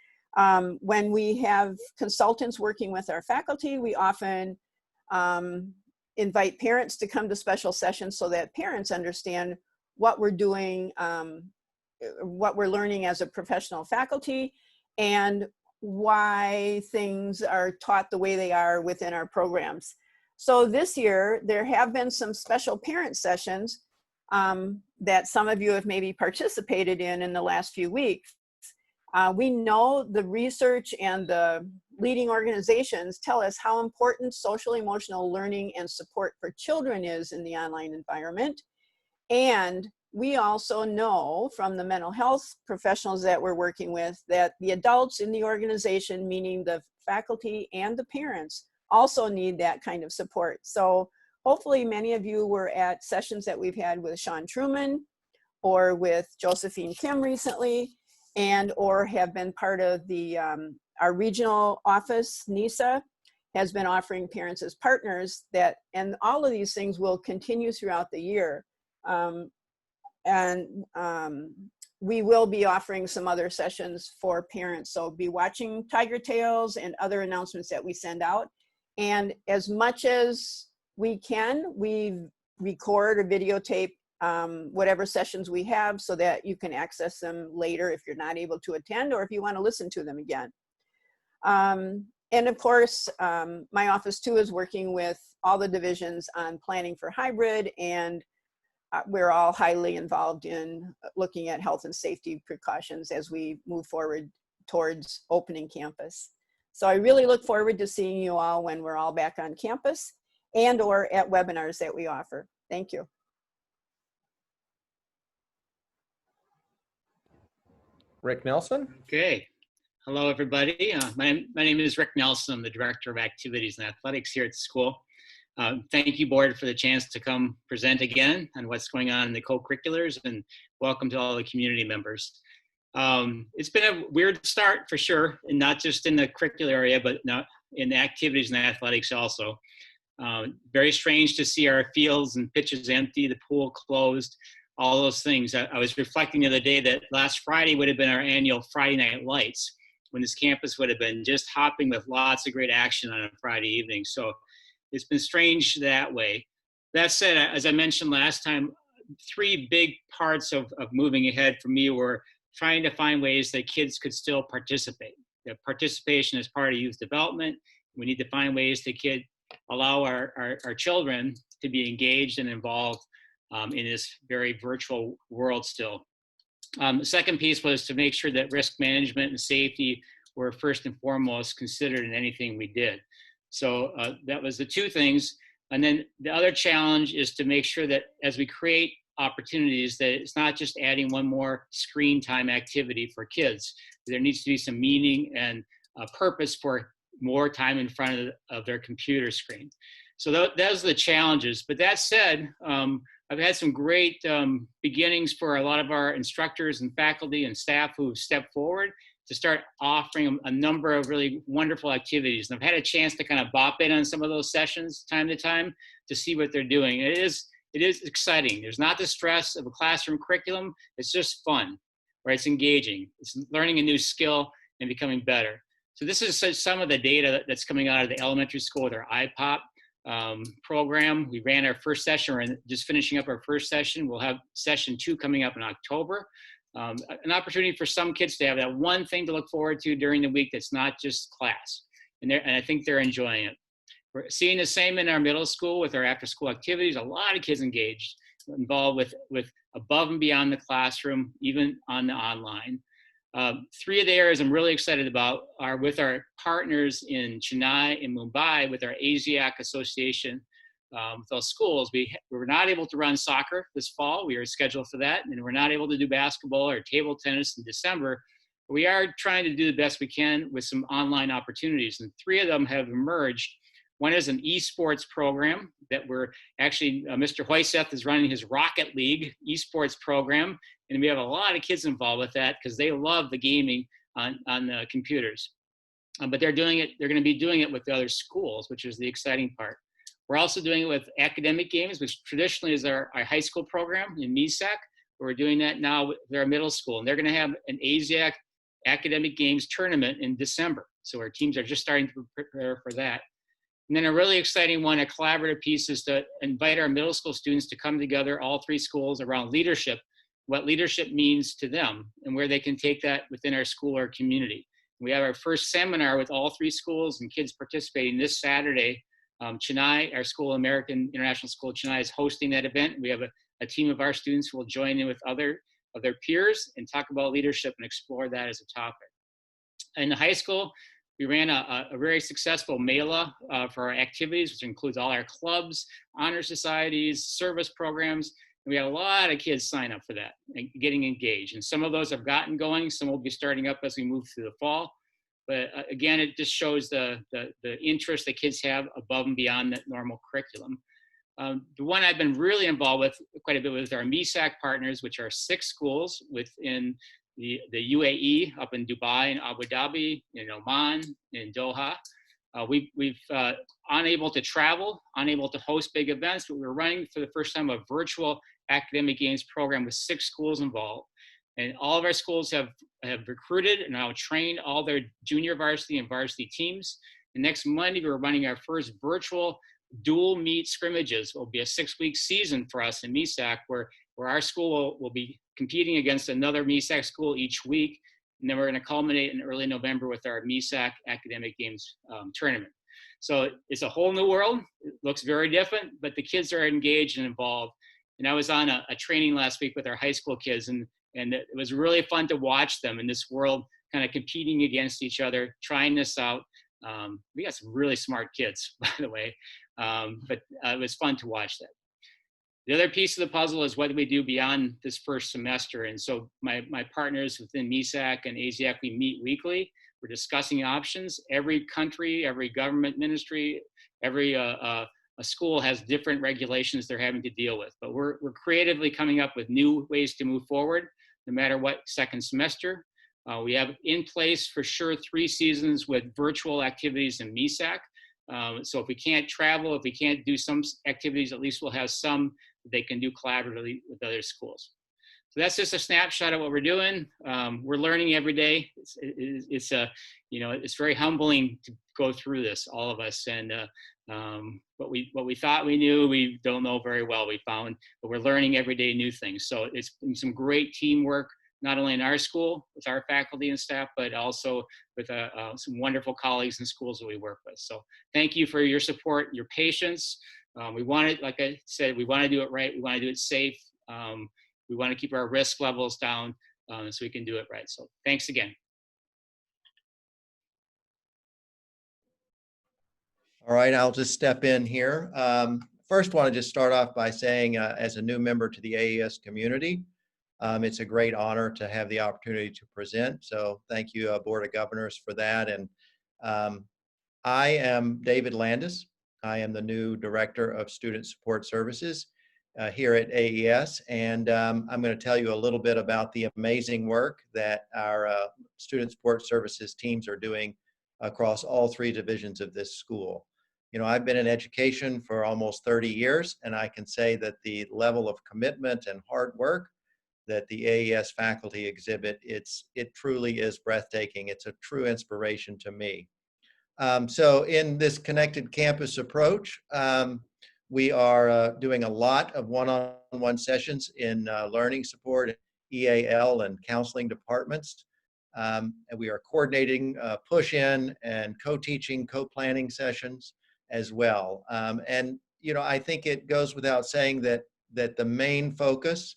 when we have consultants working with our faculty, we often invite parents to come to special sessions so that parents understand what we're doing, what we're learning as a professional faculty, and why things are taught the way they are within our programs. So this year, there have been some special parent sessions that some of you have maybe participated in the last few weeks. We know the research and the leading organizations tell us how important social emotional learning and support for children is in the online environment. And we also know from the mental health professionals that we're working with that the adults in the organization, meaning the faculty and the parents, also need that kind of support. So hopefully many of you were at sessions that we've had with Sean Truman or with Josephine Kim recently, and or have been part of the our regional office, NISA, has been offering parents as partners that, and all of these things will continue throughout the year. We will be offering some other sessions for parents. So be watching Tiger Tales and other announcements that we send out. And as much as we can, we record or videotape whatever sessions we have so that you can access them later if you're not able to attend or if you want to listen to them again. And of course, my office too is working with all the divisions on planning for hybrid, and we're all highly involved in looking at health and safety precautions as we move forward towards opening campus. So I really look forward to seeing you all when we're all back on campus and or at webinars that we offer. Thank you. Rick Nelson. Okay. Hello, everybody. My name is Rick Nelson. I'm the Director of Activities and Athletics here at the school. Thank you, board, for the chance to come present again on what's going on in the co-curriculars, and welcome to all the community members. It's been a weird start for sure, and not just in the curricular area, but not in the activities and athletics also. Very strange to see our fields and pitches empty, the pool closed, all those things. I was reflecting the other day that last Friday would have been our annual Friday Night Lights, when this campus would have been just hopping with lots of great action on a Friday evening. So it's been strange that way. That said, as I mentioned last time, three big parts of moving ahead for me were trying to find ways that kids could still participate. The participation is part of youth development. We need to find ways to allow our children to be engaged and involved in this very virtual world still. The second piece was to make sure that risk management and safety were first and foremost considered in anything we did. So that was the two things. And then the other challenge is to make sure that as we create opportunities, that it's not just adding one more screen time activity for kids. There needs to be some meaning and purpose for more time in front of their computer screen. So those are the challenges. But that said, I've had some great beginnings for a lot of our instructors and faculty and staff who've stepped forward to start offering a number of really wonderful activities. And I've had a chance to kind of bop in on some of those sessions time to time to see what they're doing. It is exciting. There's not the stress of a classroom curriculum. It's just fun, right? It's engaging. It's learning a new skill and becoming better. So this is some of the data that's coming out of the elementary school with our IPOP program. We ran our first session. We're just finishing up our first session. We'll have session 2 coming up in October. An opportunity for some kids to have that one thing to look forward to during the week that's not just class. And I think they're enjoying it. We're seeing the same in our middle school with our after-school activities. A lot of kids engaged, involved with above and beyond the classroom, even on the online. 3 of the areas I'm really excited about are with our partners in Chennai and Mumbai with our ASIAC Association. With those schools, we were not able to run soccer this fall. We were scheduled for that, and we're not able to do basketball or table tennis in December. But we are trying to do the best we can with some online opportunities, and 3 of them have emerged. One is an esports program that we're actually, Mr. Hoyseth is running his Rocket League esports program, and we have a lot of kids involved with that because they love the gaming on the computers. But they're going to be doing it with the other schools, which is the exciting part. We're also doing it with academic games, which traditionally is our high school program in MESAC. We're doing that now with our middle school, and they're going to have an ASIAC academic games tournament in December. So our teams are just starting to prepare for that. And then a really exciting one, a collaborative piece, is to invite our middle school students to come together, all 3 schools, around leadership, what leadership means to them, and where they can take that within our school or community. We have our first seminar with all 3 schools and kids participating this Saturday. Chennai, our school, American International School of Chennai, is hosting that event. We have a team of our students who will join in with other of their peers and talk about leadership and explore that as a topic. In the high school, we ran a very successful mela for our activities, which includes all our clubs, honor societies, service programs. And we had a lot of kids sign up for that and getting engaged. And some of those have gotten going. Some will be starting up as we move through the fall. But again, it just shows the interest that kids have above and beyond that normal curriculum. The one I've been really involved with quite a bit with our MESAC partners, which are 6 schools within the UAE, up in Dubai and Abu Dhabi, in Oman, in Doha. We've unable to travel, unable to host big events, but we're running for the first time a virtual academic games program with 6 schools involved. And all of our schools have recruited and now trained all their junior varsity and varsity teams. And next Monday, we're running our first virtual dual meet scrimmages. It will be a 6-week season for us in MESAC, where our school will be competing against another MESAC school each week. And then we're going to culminate in early November with our MESAC Academic Games tournament. So it's a whole new world. It looks very different, but the kids are engaged and involved. And I was on a training last week with our high school kids, and it was really fun to watch them in this world kind of competing against each other, trying this out. We got some really smart kids, by the way, but it was fun to watch that. The other piece of the puzzle is what do we do beyond this first semester? And so my partners within MESAC and ASIAC, we meet weekly. We're discussing options. Every country, every government ministry, every a school has different regulations they're having to deal with. But we're creatively coming up with new ways to move forward. no matter what second semester. We have in place for sure 3 seasons with virtual activities in MESAC. So if we can't travel, if we can't do some activities, at least we'll have some that they can do collaboratively with other schools. So that's just a snapshot of what we're doing. We're learning every day. It's it's very humbling to go through this, all of us. And what we thought we knew, we don't know very well. We found, but we're learning every day new things. So it's been some great teamwork, not only in our school with our faculty and staff, but also with some wonderful colleagues and schools that we work with. So thank you for your support, your patience. We want it, like I said, we want to do it right. We want to do it safe. We want to keep our risk levels down so we can do it right. So thanks again. All right, I'll just step in here. First, want to just start off by saying, as a new member to the AES community, it's a great honor to have the opportunity to present. So thank you, Board of Governors, for that. And I am David Landis. I am the new Director of Student Support Services here at AES. And I'm going to tell you a little bit about the amazing work that our Student Support Services teams are doing across all 3 divisions of this school. You know, I've been in education for almost 30 years, and I can say that the level of commitment and hard work that the AES faculty exhibit, it truly is breathtaking. It's a true inspiration to me. So in this connected campus approach, we are doing a lot of one-on-one sessions in learning support, EAL, and counseling departments. And we are coordinating push-in and co-teaching, co-planning sessions as well. And, you know, I think it goes without saying that the main focus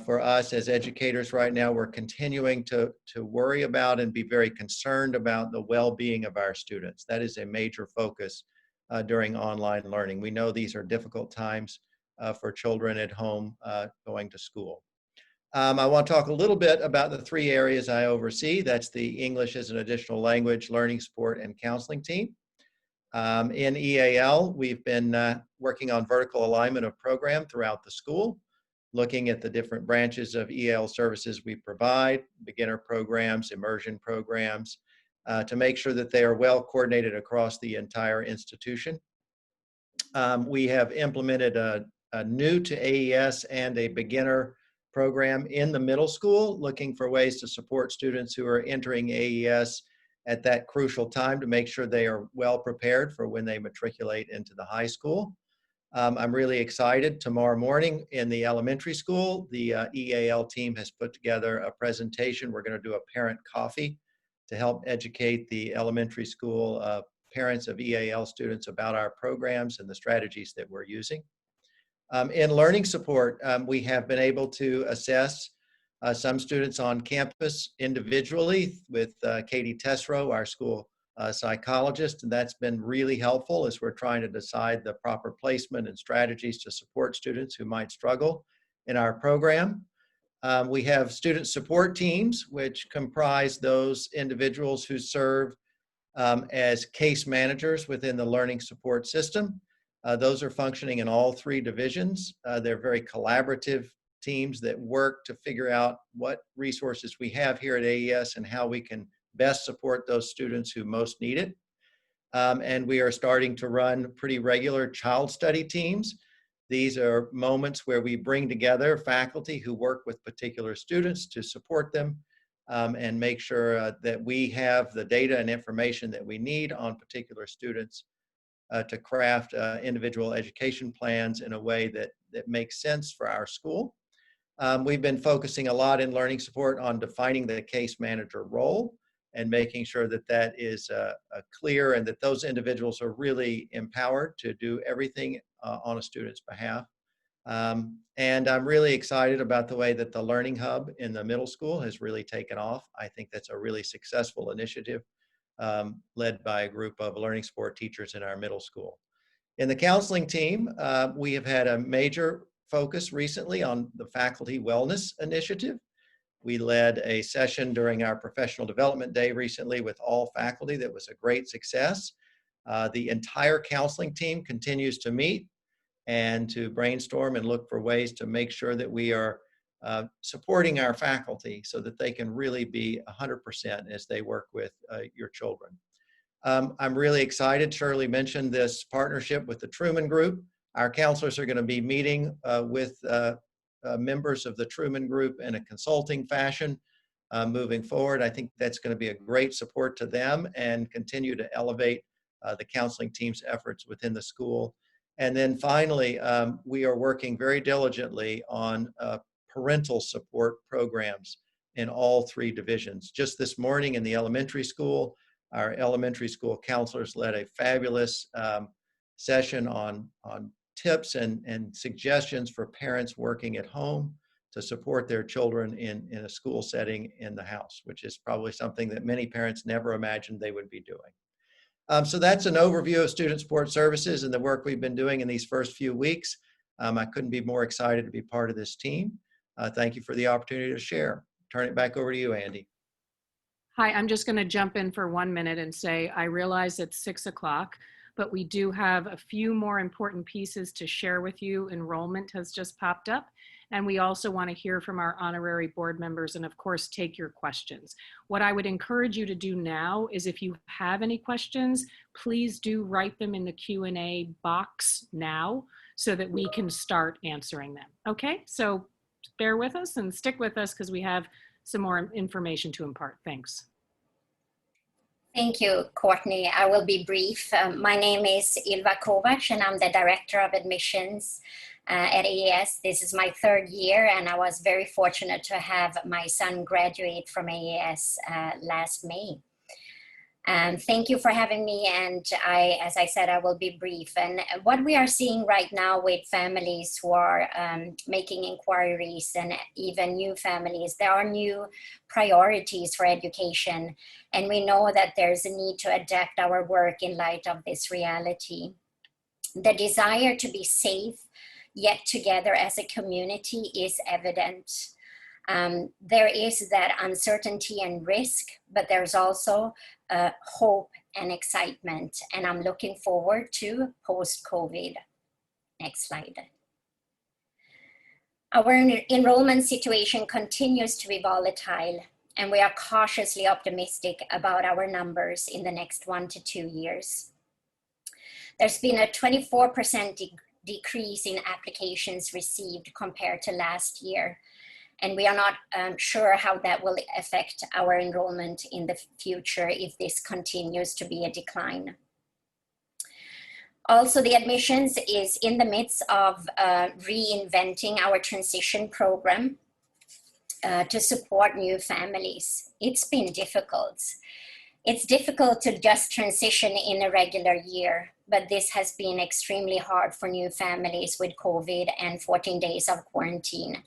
for us as educators right now, we're continuing to worry about and be very concerned about the well-being of our students. That is a major focus during online learning. We know these are difficult times for children at home going to school. I want to talk a little bit about the 3 areas I oversee. That's the English as an additional language, learning support, and counseling team. In EAL, we've been working on vertical alignment of program throughout the school, looking at the different branches of EAL services we provide, beginner programs, immersion programs, to make sure that they are well coordinated across the entire institution. We have implemented a new to AES and a beginner program in the middle school, looking for ways to support students who are entering AES at that crucial time to make sure they are well prepared for when they matriculate into the high school. I'm really excited. Tomorrow morning in the elementary school, the EAL team has put together a presentation. We're going to do a parent coffee to help educate the elementary school parents of EAL students about our programs and the strategies that we're using. In learning support, we have been able to assess some students on campus individually with Katie Tesro, our school psychologist, and that's been really helpful as we're trying to decide the proper placement and strategies to support students who might struggle in our program. We have student support teams, which comprise those individuals who serve as case managers within the learning support system. Those are functioning in all 3 divisions. They're very collaborative teams that work to figure out what resources we have here at AES and how we can best support those students who most need it. And we are starting to run pretty regular child study teams. These are moments where we bring together faculty who work with particular students to support them and make sure that we have the data and information that we need on particular students to craft individual education plans in a way that makes sense for our school. We've been focusing a lot in learning support on defining the case manager role and making sure that that is clear and that those individuals are really empowered to do everything on a student's behalf. And I'm really excited about the way that the Learning Hub in the middle school has really taken off. I think that's a really successful initiative led by a group of learning support teachers in our middle school. In the counseling team, we have had a major focus recently on the Faculty Wellness Initiative. We led a session during our professional development day recently with all faculty that was a great success. The entire counseling team continues to meet and to brainstorm and look for ways to make sure that we are supporting our faculty so that they can really be 100% as they work with your children. I'm really excited. Shirley mentioned this partnership with the Truman Group. Our counselors are going to be meeting with members of the Truman Group in a consulting fashion moving forward. I think that's going to be a great support to them and continue to elevate the counseling team's efforts within the school. And then finally, we are working very diligently on parental support programs in all 3 divisions. Just this morning in the elementary school, our elementary school counselors led a fabulous session on tips and suggestions for parents working at home to support their children in a school setting in the house, which is probably something that many parents never imagined they would be doing. So that's an overview of Student Support Services and the work we've been doing in these first few weeks. I couldn't be more excited to be part of this team. Thank you for the opportunity to share. Turn it back over to you, Andy. Hi, I'm just going to jump in for 1 minute and say I realize it's 6 o'clock, but we do have a few more important pieces to share with you. Enrollment has just popped up, and we also want to hear from our honorary board members and, of course, take your questions. What I would encourage you to do now is if you have any questions, please do write them in the Q&A box now so that we can start answering them. Okay, so bear with us and stick with us because we have some more information to impart. Thanks. Thank you, Courtney. I will be brief. My name is Ylva Kovacs, and I'm the Director of Admissions at AES. This is my 3rd year, and I was very fortunate to have my son graduate from AES last May. Thank you for having me, and as I said, I will be brief. And what we are seeing right now with families who are making inquiries and even new families, there are new priorities for education, and we know that there's a need to adapt our work in light of this reality. The desire to be safe, yet together as a community is evident. There is that uncertainty and risk, but there's also hope and excitement, and I'm looking forward to post-COVID. Next slide. Our enrollment situation continues to be volatile, and we are cautiously optimistic about our numbers in the next 1 to 2 years. There's been a 24% decrease in applications received compared to last year, and we are not sure how that will affect our enrollment in the future if this continues to be a decline. Also, the admissions is in the midst of reinventing our transition program to support new families. It's been difficult. It's difficult to just transition in a regular year, but this has been extremely hard for new families with COVID and 14 days of quarantine.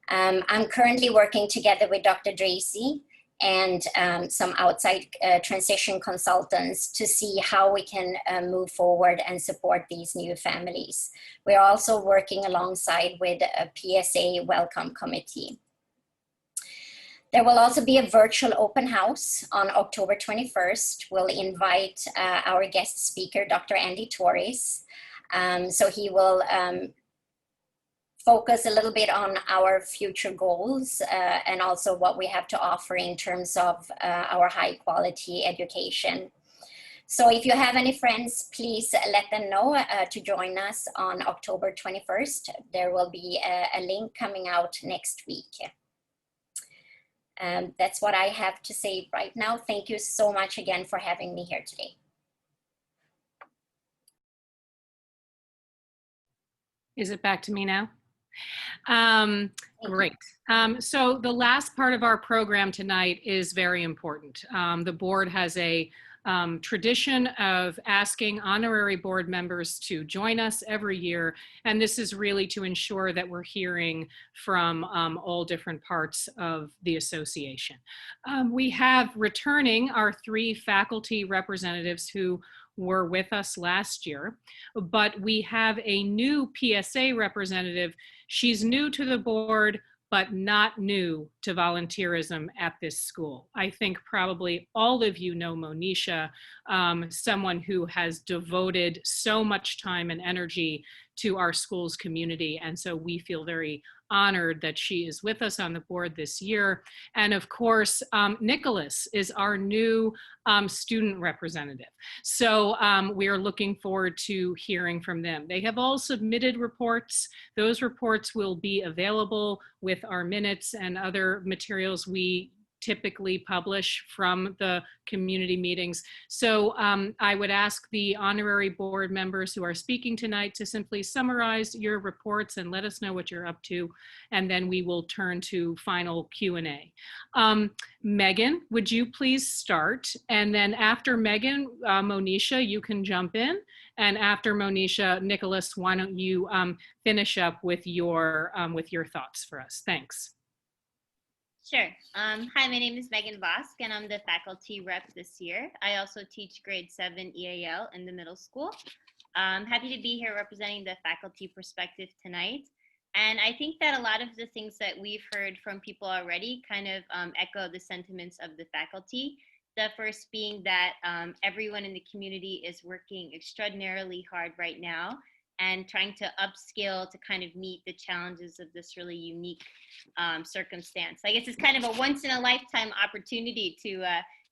I'm currently working together with Dr. Dracy and some outside transition consultants to see how we can move forward and support these new families. We're also working alongside with a PSA Welcome Committee. There will also be a virtual open house on October 21st. We'll invite our guest speaker, Dr. Andy Torres. So he will focus a little bit on our future goals and also what we have to offer in terms of our high quality education. So if you have any friends, please let them know to join us on October 21st. There will be a link coming out next week. That's what I have to say right now. Thank you so much again for having me here today. Is it back to me now? Great. So the last part of our program tonight is very important. The board has a tradition of asking honorary board members to join us every year, and this is really to ensure that we're hearing from all different parts of the association. We have returning our 3 faculty representatives who were with us last year, but we have a new PSA representative. She's new to the board, but not new to volunteerism at this school. I think probably all of you know Monisha, someone who has devoted so much time and energy to our school's community, and so we feel very honored that she is with us on the board this year. And of course, Nicholas is our new student representative. So we are looking forward to hearing from them. They have all submitted reports. Those reports will be available with our minutes and other materials we typically publish from the community meetings. So I would ask the honorary board members who are speaking tonight to simply summarize your reports and let us know what you're up to, and then we will turn to final Q&A. Megan, would you please start? And then after Megan, Monisha, you can jump in. And after Monisha, Nicholas, why don't you finish up with your thoughts for us? Thanks. Sure. Hi, my name is Megan Vosk, and I'm the faculty rep this year. I also teach grade 7 EAL in the middle school. I'm happy to be here representing the faculty perspective tonight. And I think that a lot of the things that we've heard from people already kind of echo the sentiments of the faculty. The first being that everyone in the community is working extraordinarily hard right now and trying to upskill to kind of meet the challenges of this really unique circumstance. I guess it's kind of a once in a lifetime opportunity to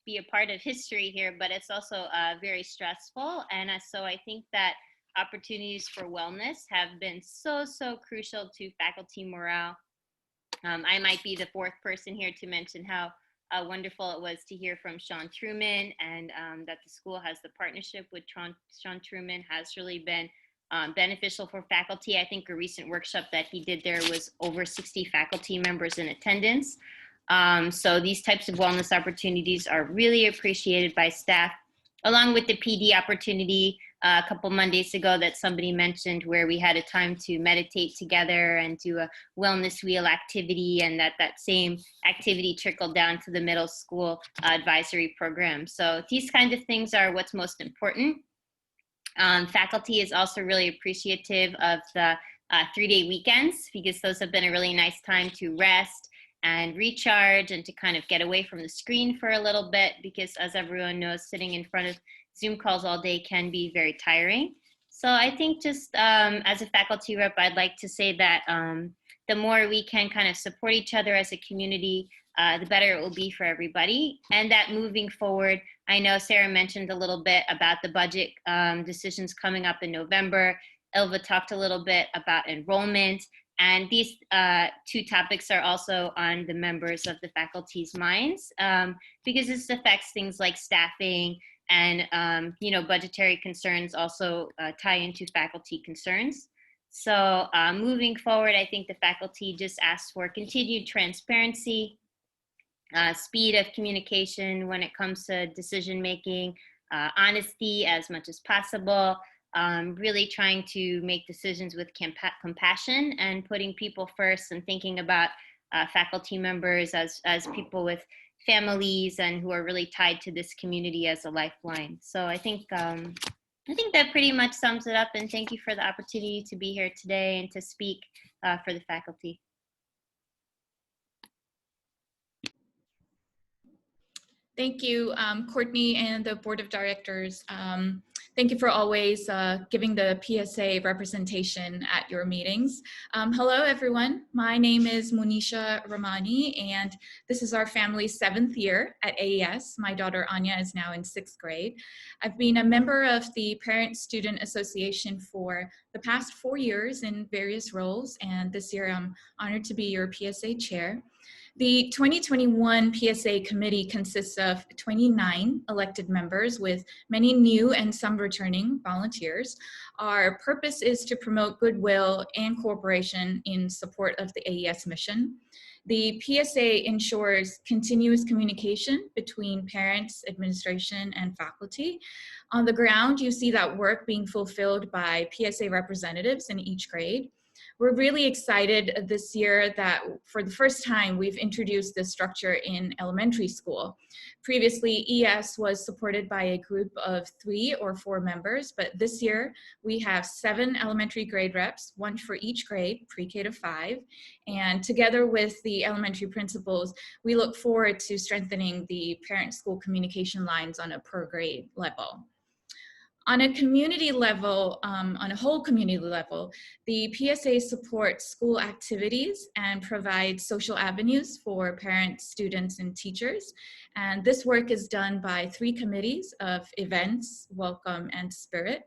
be a part of history here, but it's also very stressful. And so I think that opportunities for wellness have been so crucial to faculty morale. I might be the fourth person here to mention how wonderful it was to hear from Sean Truman, and that the school has the partnership with Sean Truman has really been beneficial for faculty. I think a recent workshop that he did there was over 60 faculty members in attendance. So these types of wellness opportunities are really appreciated by staff, along with the PD opportunity a couple Mondays ago that somebody mentioned, where we had a time to meditate together and do a wellness wheel activity, and that same activity trickled down to the middle school advisory program. So these kinds of things are what's most important. Faculty is also really appreciative of the 3-day weekends, because those have been a really nice time to rest and recharge and to kind of get away from the screen for a little bit, because as everyone knows, sitting in front of Zoom calls all day can be very tiring. So I think just as a faculty rep, I'd like to say that the more we can kind of support each other as a community, the better it will be for everybody. And that moving forward, I know Sarah mentioned a little bit about the budget decisions coming up in November. Ilva talked a little bit about enrollment. And these two topics are also on the members of the faculty's minds, because this affects things like staffing and budgetary concerns also tie into faculty concerns. So moving forward, I think the faculty just asks for continued transparency, speed of communication when it comes to decision making, honesty as much as possible, really trying to make decisions with compassion and putting people first, and thinking about faculty members as people with families and who are really tied to this community as a lifeline. So I think that pretty much sums it up, and thank you for the opportunity to be here today and to speak for the faculty. Thank you, Courtney and the Board of Directors. Thank you for always giving the PSA representation at your meetings. Hello, everyone. My name is Monisha Ramani, and this is our family's 7th year at AES. My daughter Anya is now in 6th grade. I've been a member of the Parent-Student Association for the past 4 years in various roles, and this year I'm honored to be your PSA chair. The 2021 PSA committee consists of 29 elected members, with many new and some returning volunteers. Our purpose is to promote goodwill and cooperation in support of the AES mission. The PSA ensures continuous communication between parents, administration, and faculty. On the ground, you see that work being fulfilled by PSA representatives in each grade. We're really excited this year that for the first time we've introduced this structure in elementary school. Previously, ES was supported by a group of 3 or 4 members, but this year we have 7 elementary grade reps, 1 for each grade, pre-K to 5. And together with the elementary principals, we look forward to strengthening the parent-school communication lines on a per grade level. On a community level, on a whole community level, the PSA supports school activities and provides social avenues for parents, students, and teachers. And this work is done by 3 committees of events, welcome, and spirit.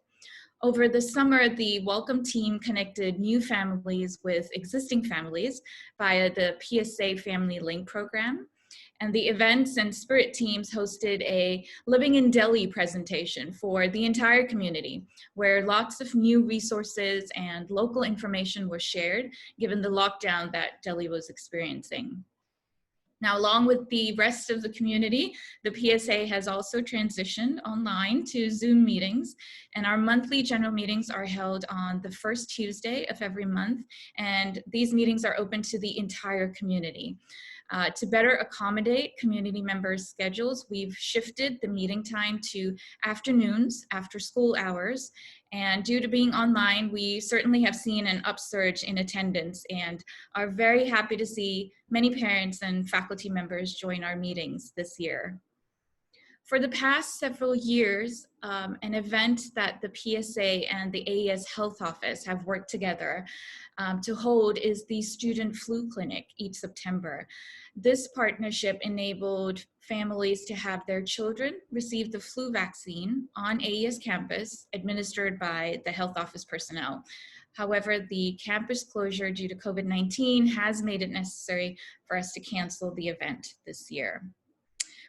Over the summer, the Welcome team connected new families with existing families via the PSA Family Link program. And the events and spirit teams hosted a Living in Delhi presentation for the entire community, where lots of new resources and local information were shared, given the lockdown that Delhi was experiencing. Now, along with the rest of the community, the PSA has also transitioned online to Zoom meetings, and our monthly general meetings are held on the first Tuesday of every month, and these meetings are open to the entire community. To better accommodate community members' schedules, we've shifted the meeting time to afternoons after school hours. And due to being online, we certainly have seen an upsurge in attendance and are very happy to see many parents and faculty members join our meetings this year. For the past several years, an event that the PSA and the AES Health Office have worked together to hold is the Student Flu Clinic each September. This partnership enabled families to have their children receive the flu vaccine on AES campus administered by the health office personnel. However, the campus closure due to COVID-19 has made it necessary for us to cancel the event this year.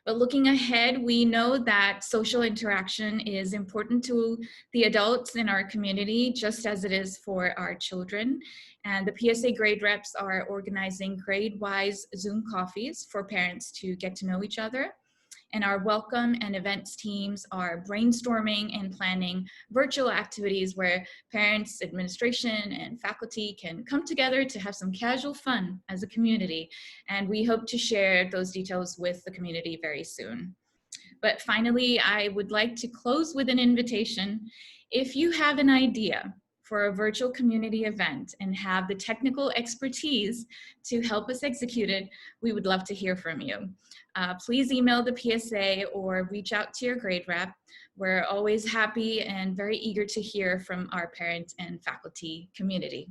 But looking ahead, we know that social interaction is important to the adults in our community, just as it is for our children. And the PSA grade reps are organizing grade-wise Zoom coffees for parents to get to know each other. And our welcome and events teams are brainstorming and planning virtual activities where parents, administration, and faculty can come together to have some casual fun as a community. And we hope to share those details with the community very soon. But finally, I would like to close with an invitation. If you have an idea for a virtual community event and have the technical expertise to help us execute it, we would love to hear from you. Please email the PSA or reach out to your grade rep. We're always happy and very eager to hear from our parent and faculty community.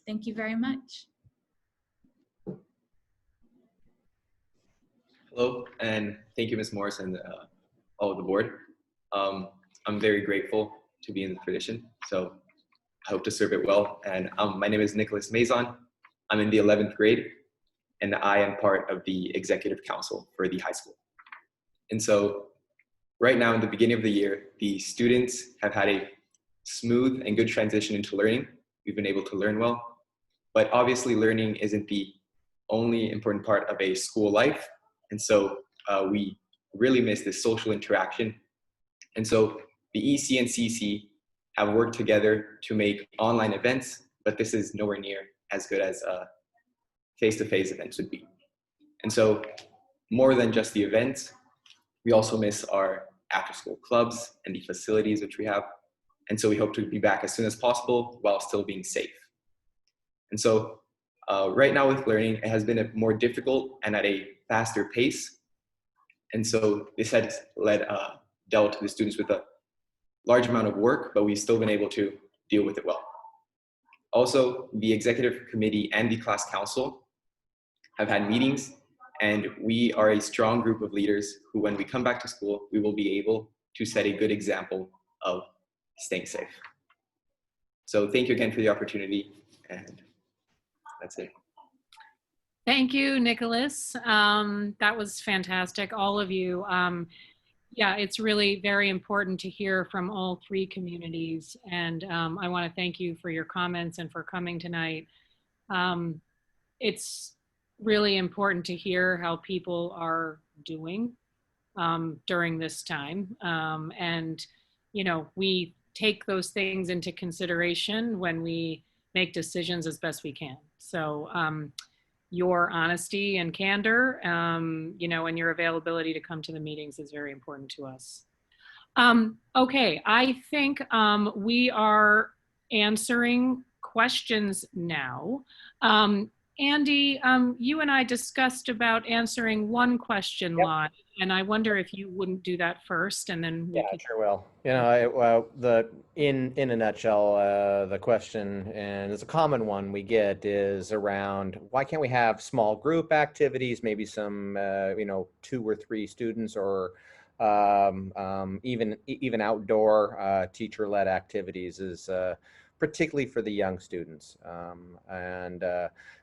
Thank you very much. Hello, and thank you, Ms. Morris, and all of the board. I'm very grateful to be in the tradition, so I hope to serve it well. And my name is Nicholas Mazon. I'm in the 11th grade, and I am part of the executive council for the high school. And so right now in the beginning of the year, the students have had a smooth and good transition into learning. We've been able to learn well, but obviously learning isn't the only important part of a school life. And so we really miss this social interaction. And so the EC and CC have worked together to make online events, but this is nowhere near as good as face-to-face events would be. And so more than just the events, we also miss our after-school clubs and the facilities which we have. And so we hope to be back as soon as possible while still being safe. And so right now with learning, it has been a more difficult and at a faster pace. And so this has dealt the students with a large amount of work, but we've still been able to deal with it well. Also, the executive committee and the class council have had meetings, and we are a strong group of leaders who, when we come back to school, we will be able to set a good example of staying safe. So thank you again for the opportunity, and that's it. Thank you, Nicholas. That was fantastic, all of you. Yeah, it's really very important to hear from all 3 communities. And I want to thank you for your comments and for coming tonight. It's really important to hear how people are doing during this time. And, you know, we take those things into consideration when we make decisions as best we can. So your honesty and candor, you know, and your availability to come to the meetings is very important to us. Okay, I think we are answering questions now. Andy, you and I discussed about answering one question Yep. live, and I wonder if you wouldn't do that first, and then we Yeah, could. sure will. You know, in a nutshell, the question, and it's a common one we get, is around why can't we have small group activities, maybe some 2 or 3 students, or even outdoor teacher-led activities, is particularly for the young students. And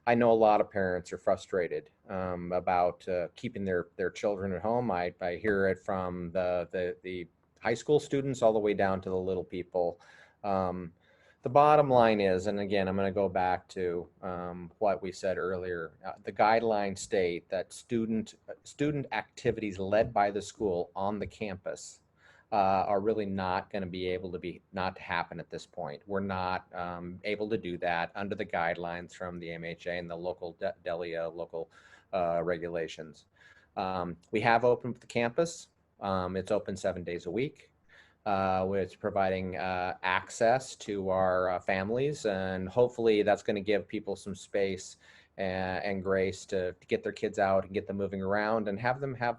I know a lot of parents are frustrated about keeping their children at home. I hear it from the high school students all the way down to the little people. The bottom line is, and again, I'm going to go back to what we said earlier. The guidelines state that student activities led by the school on the campus are really not going to be able to not happen at this point. We're not able to do that under the guidelines from the MHA and the local DELIA local regulations. We have opened the campus. It's open 7 days a week. It's providing access to our families, and hopefully that's going to give people some space and grace to get their kids out and get them moving around and have them have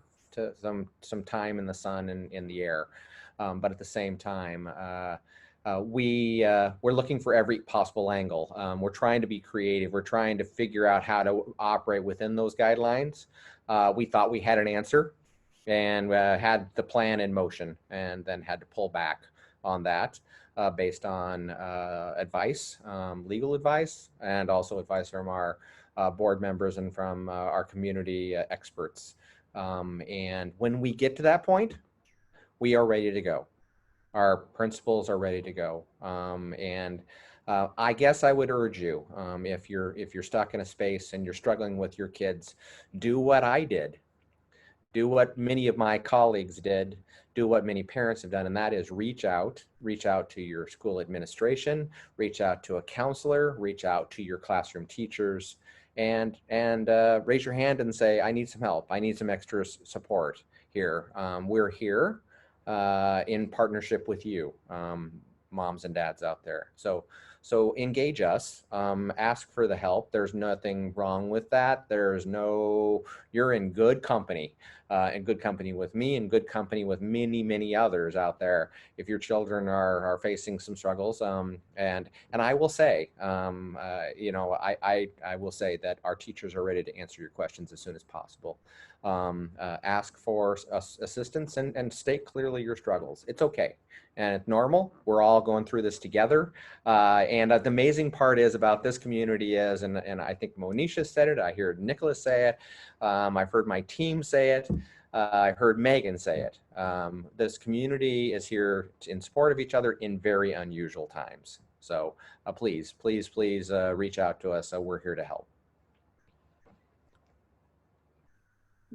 some time in the sun and in the air. But at the same time, we're looking for every possible angle. We're trying to be creative. We're trying to figure out how to operate within those guidelines. We thought we had an answer, and had the plan in motion, and then had to pull back on that based on advice, legal advice, and also advice from our board members and from our community experts. And when we get to that point, we are ready to go. Our principals are ready to go. I guess I would urge you, if you're stuck in a space and you're struggling with your kids, do what I did. Do what many of my colleagues did, do what many parents have done, and that is reach out to your school administration, reach out to a counselor, reach out to your classroom teachers, and raise your hand and say, I need some help. I need some extra support here. We're here in partnership with you, moms and dads out there. So engage us, ask for the help. There's nothing wrong with that. You're in good company, in good company with me, and good company with many others out there. If your children are facing some struggles, and I will say, I will say that our teachers are ready to answer your questions as soon as possible. Ask for assistance and state clearly your struggles. It's okay. And it's normal. We're all going through this together. And the amazing part is about this community is, and I think Monisha said it, I heard Nicholas say it, I've heard my team say it, I heard Megan say it. This community is here in support of each other in very unusual times. So please reach out to us. We're here to help.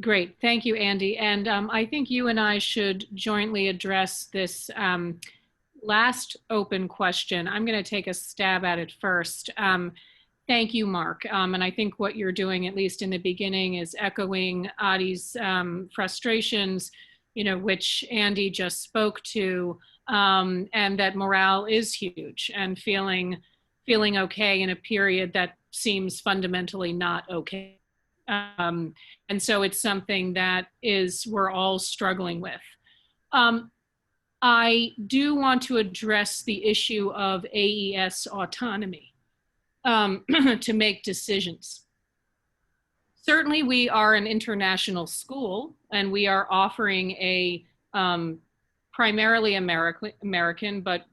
Great, thank you, Andy. And I think you and I should jointly address this last open question. I'm going to take a stab at it first. Thank you, Mark. And I think what you're doing, at least in the beginning, is echoing Adi's frustrations, which Andy just spoke to, and that morale is huge, and feeling okay in a period that seems fundamentally not okay. And so it's something that we're all struggling with. I do want to address the issue of AES autonomy to make decisions. Certainly we are an international school, and we are offering a primarily American, but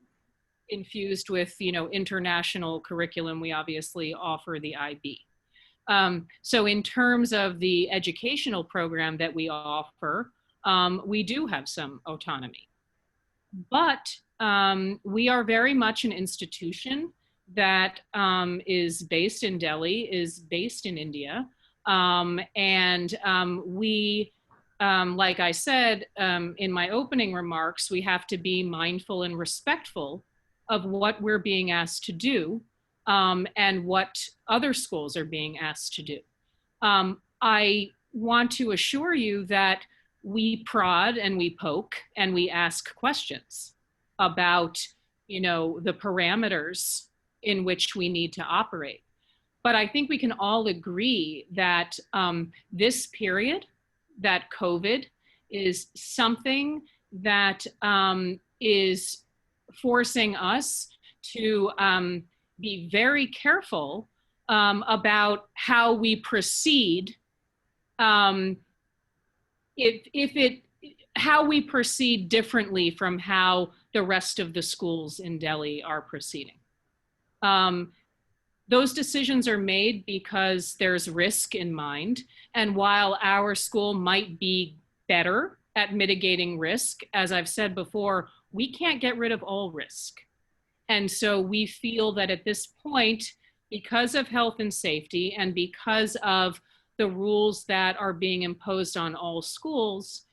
infused with international curriculum. We obviously offer the IB. So in terms of the educational program that we offer, we do have some autonomy. But we are very much an institution that is based in Delhi, is based in India. We, like I said in my opening remarks, we have to be mindful and respectful of what we're being asked to do and what other schools are being asked to do. I want to assure you that we prod and we poke and we ask questions about, the parameters in which we need to operate. But I think we can all agree that this period, that COVID, is something that is forcing us to be very careful about how we proceed. How we proceed differently from how the rest of the schools in Delhi are proceeding. Those decisions are made because there's risk in mind. And while our school might be better at mitigating risk, as I've said before, we can't get rid of all risk. And so we feel that at this point, because of health and safety and because of the rules that are being imposed on all schools,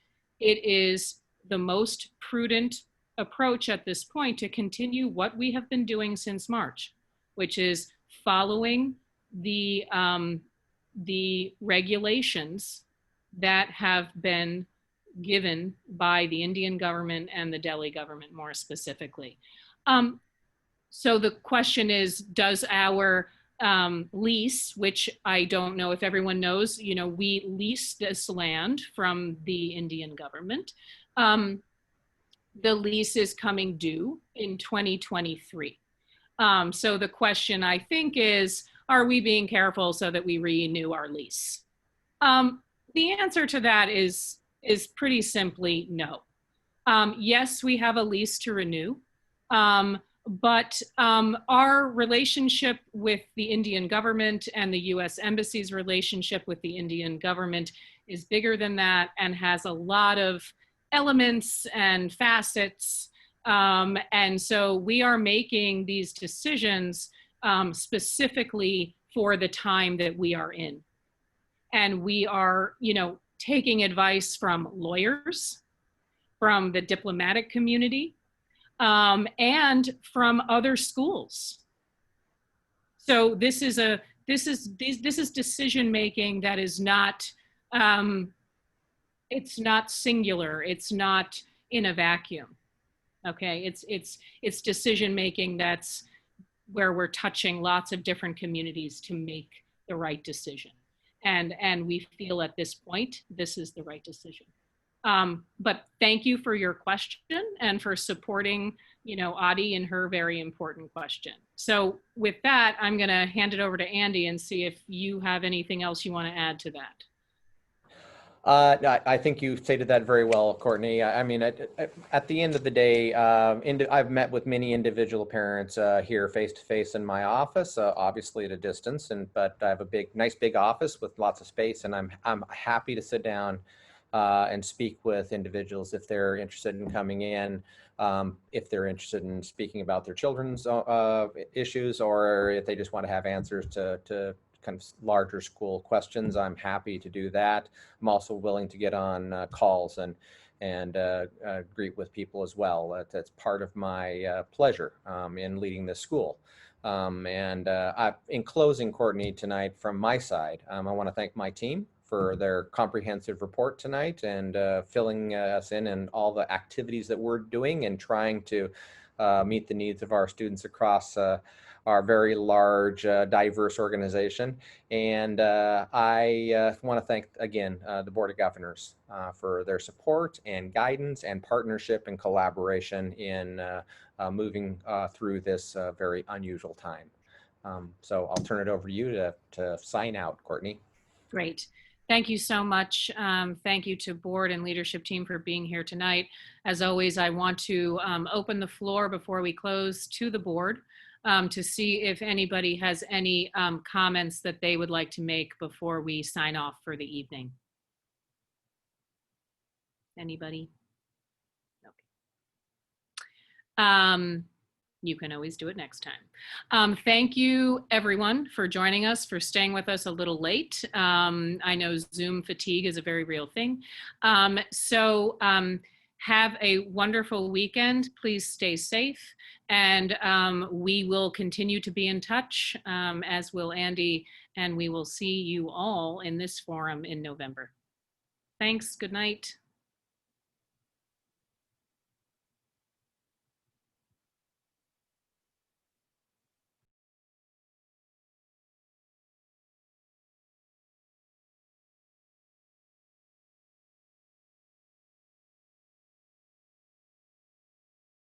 it is the most prudent approach at this point to continue what we have been doing since March, which is following the regulations that have been given by the Indian government and the Delhi government more specifically. So the question is, does our lease, which I don't know if everyone knows, you know, we lease this land from the Indian government. The lease is coming due in 2023. So the question, I think, is, are we being careful so that we renew our lease? The answer to that is pretty simply no. Yes, we have a lease to renew, but our relationship with the Indian government and the US Embassy's relationship with the Indian government is bigger than that and has a lot of elements and facets. And so we are making these decisions specifically for the time that we are in. And we are, you know, taking advice from lawyers, from the diplomatic community, and from other schools. So this is decision making that is not, it's not singular. It's not in a vacuum. Okay, it's decision making that's where we're touching lots of different communities to make the right decision. And we feel at this point, this is the right decision. But thank you for your question and for supporting, you know, Adi in her very important question. So with that, I'm gonna hand it over to Andy and see if you have anything else you wanna add to that. I think you stated that very well, Courtney. I mean, at the end of the day, I've met with many individual parents here face to face in my office, obviously at a distance, but I have a nice big office with lots of space, and I'm happy to sit down and speak with individuals if they're interested in coming in, if they're interested in speaking about their children's issues, or if they just want to have answers to kind of larger school questions. I'm happy to do that. I'm also willing to get on calls and greet with people as well. That's part of my pleasure in leading this school. In closing, Courtney, tonight from my side, I want to thank my team for their comprehensive report tonight and filling us in all the activities that we're doing and trying to meet the needs of our students across our very large, diverse organization. And I want to thank, again, the Board of Governors for their support and guidance and partnership and collaboration in moving through this very unusual time. So I'll turn it over to you to sign out, Courtney. Great. Thank you so much. Thank you to board and leadership team for being here tonight. As always, I want to open the floor before we close to the board to see if anybody has any comments that they would like to make before we sign off for the evening. Anybody? Okay. You can always do it next time. Thank you, everyone, for joining us, for staying with us a little late. I know Zoom fatigue is a very real thing. Have a wonderful weekend. Please stay safe. And we will continue to be in touch, as will Andy, and we will see you all in this forum in November. Thanks. Good night.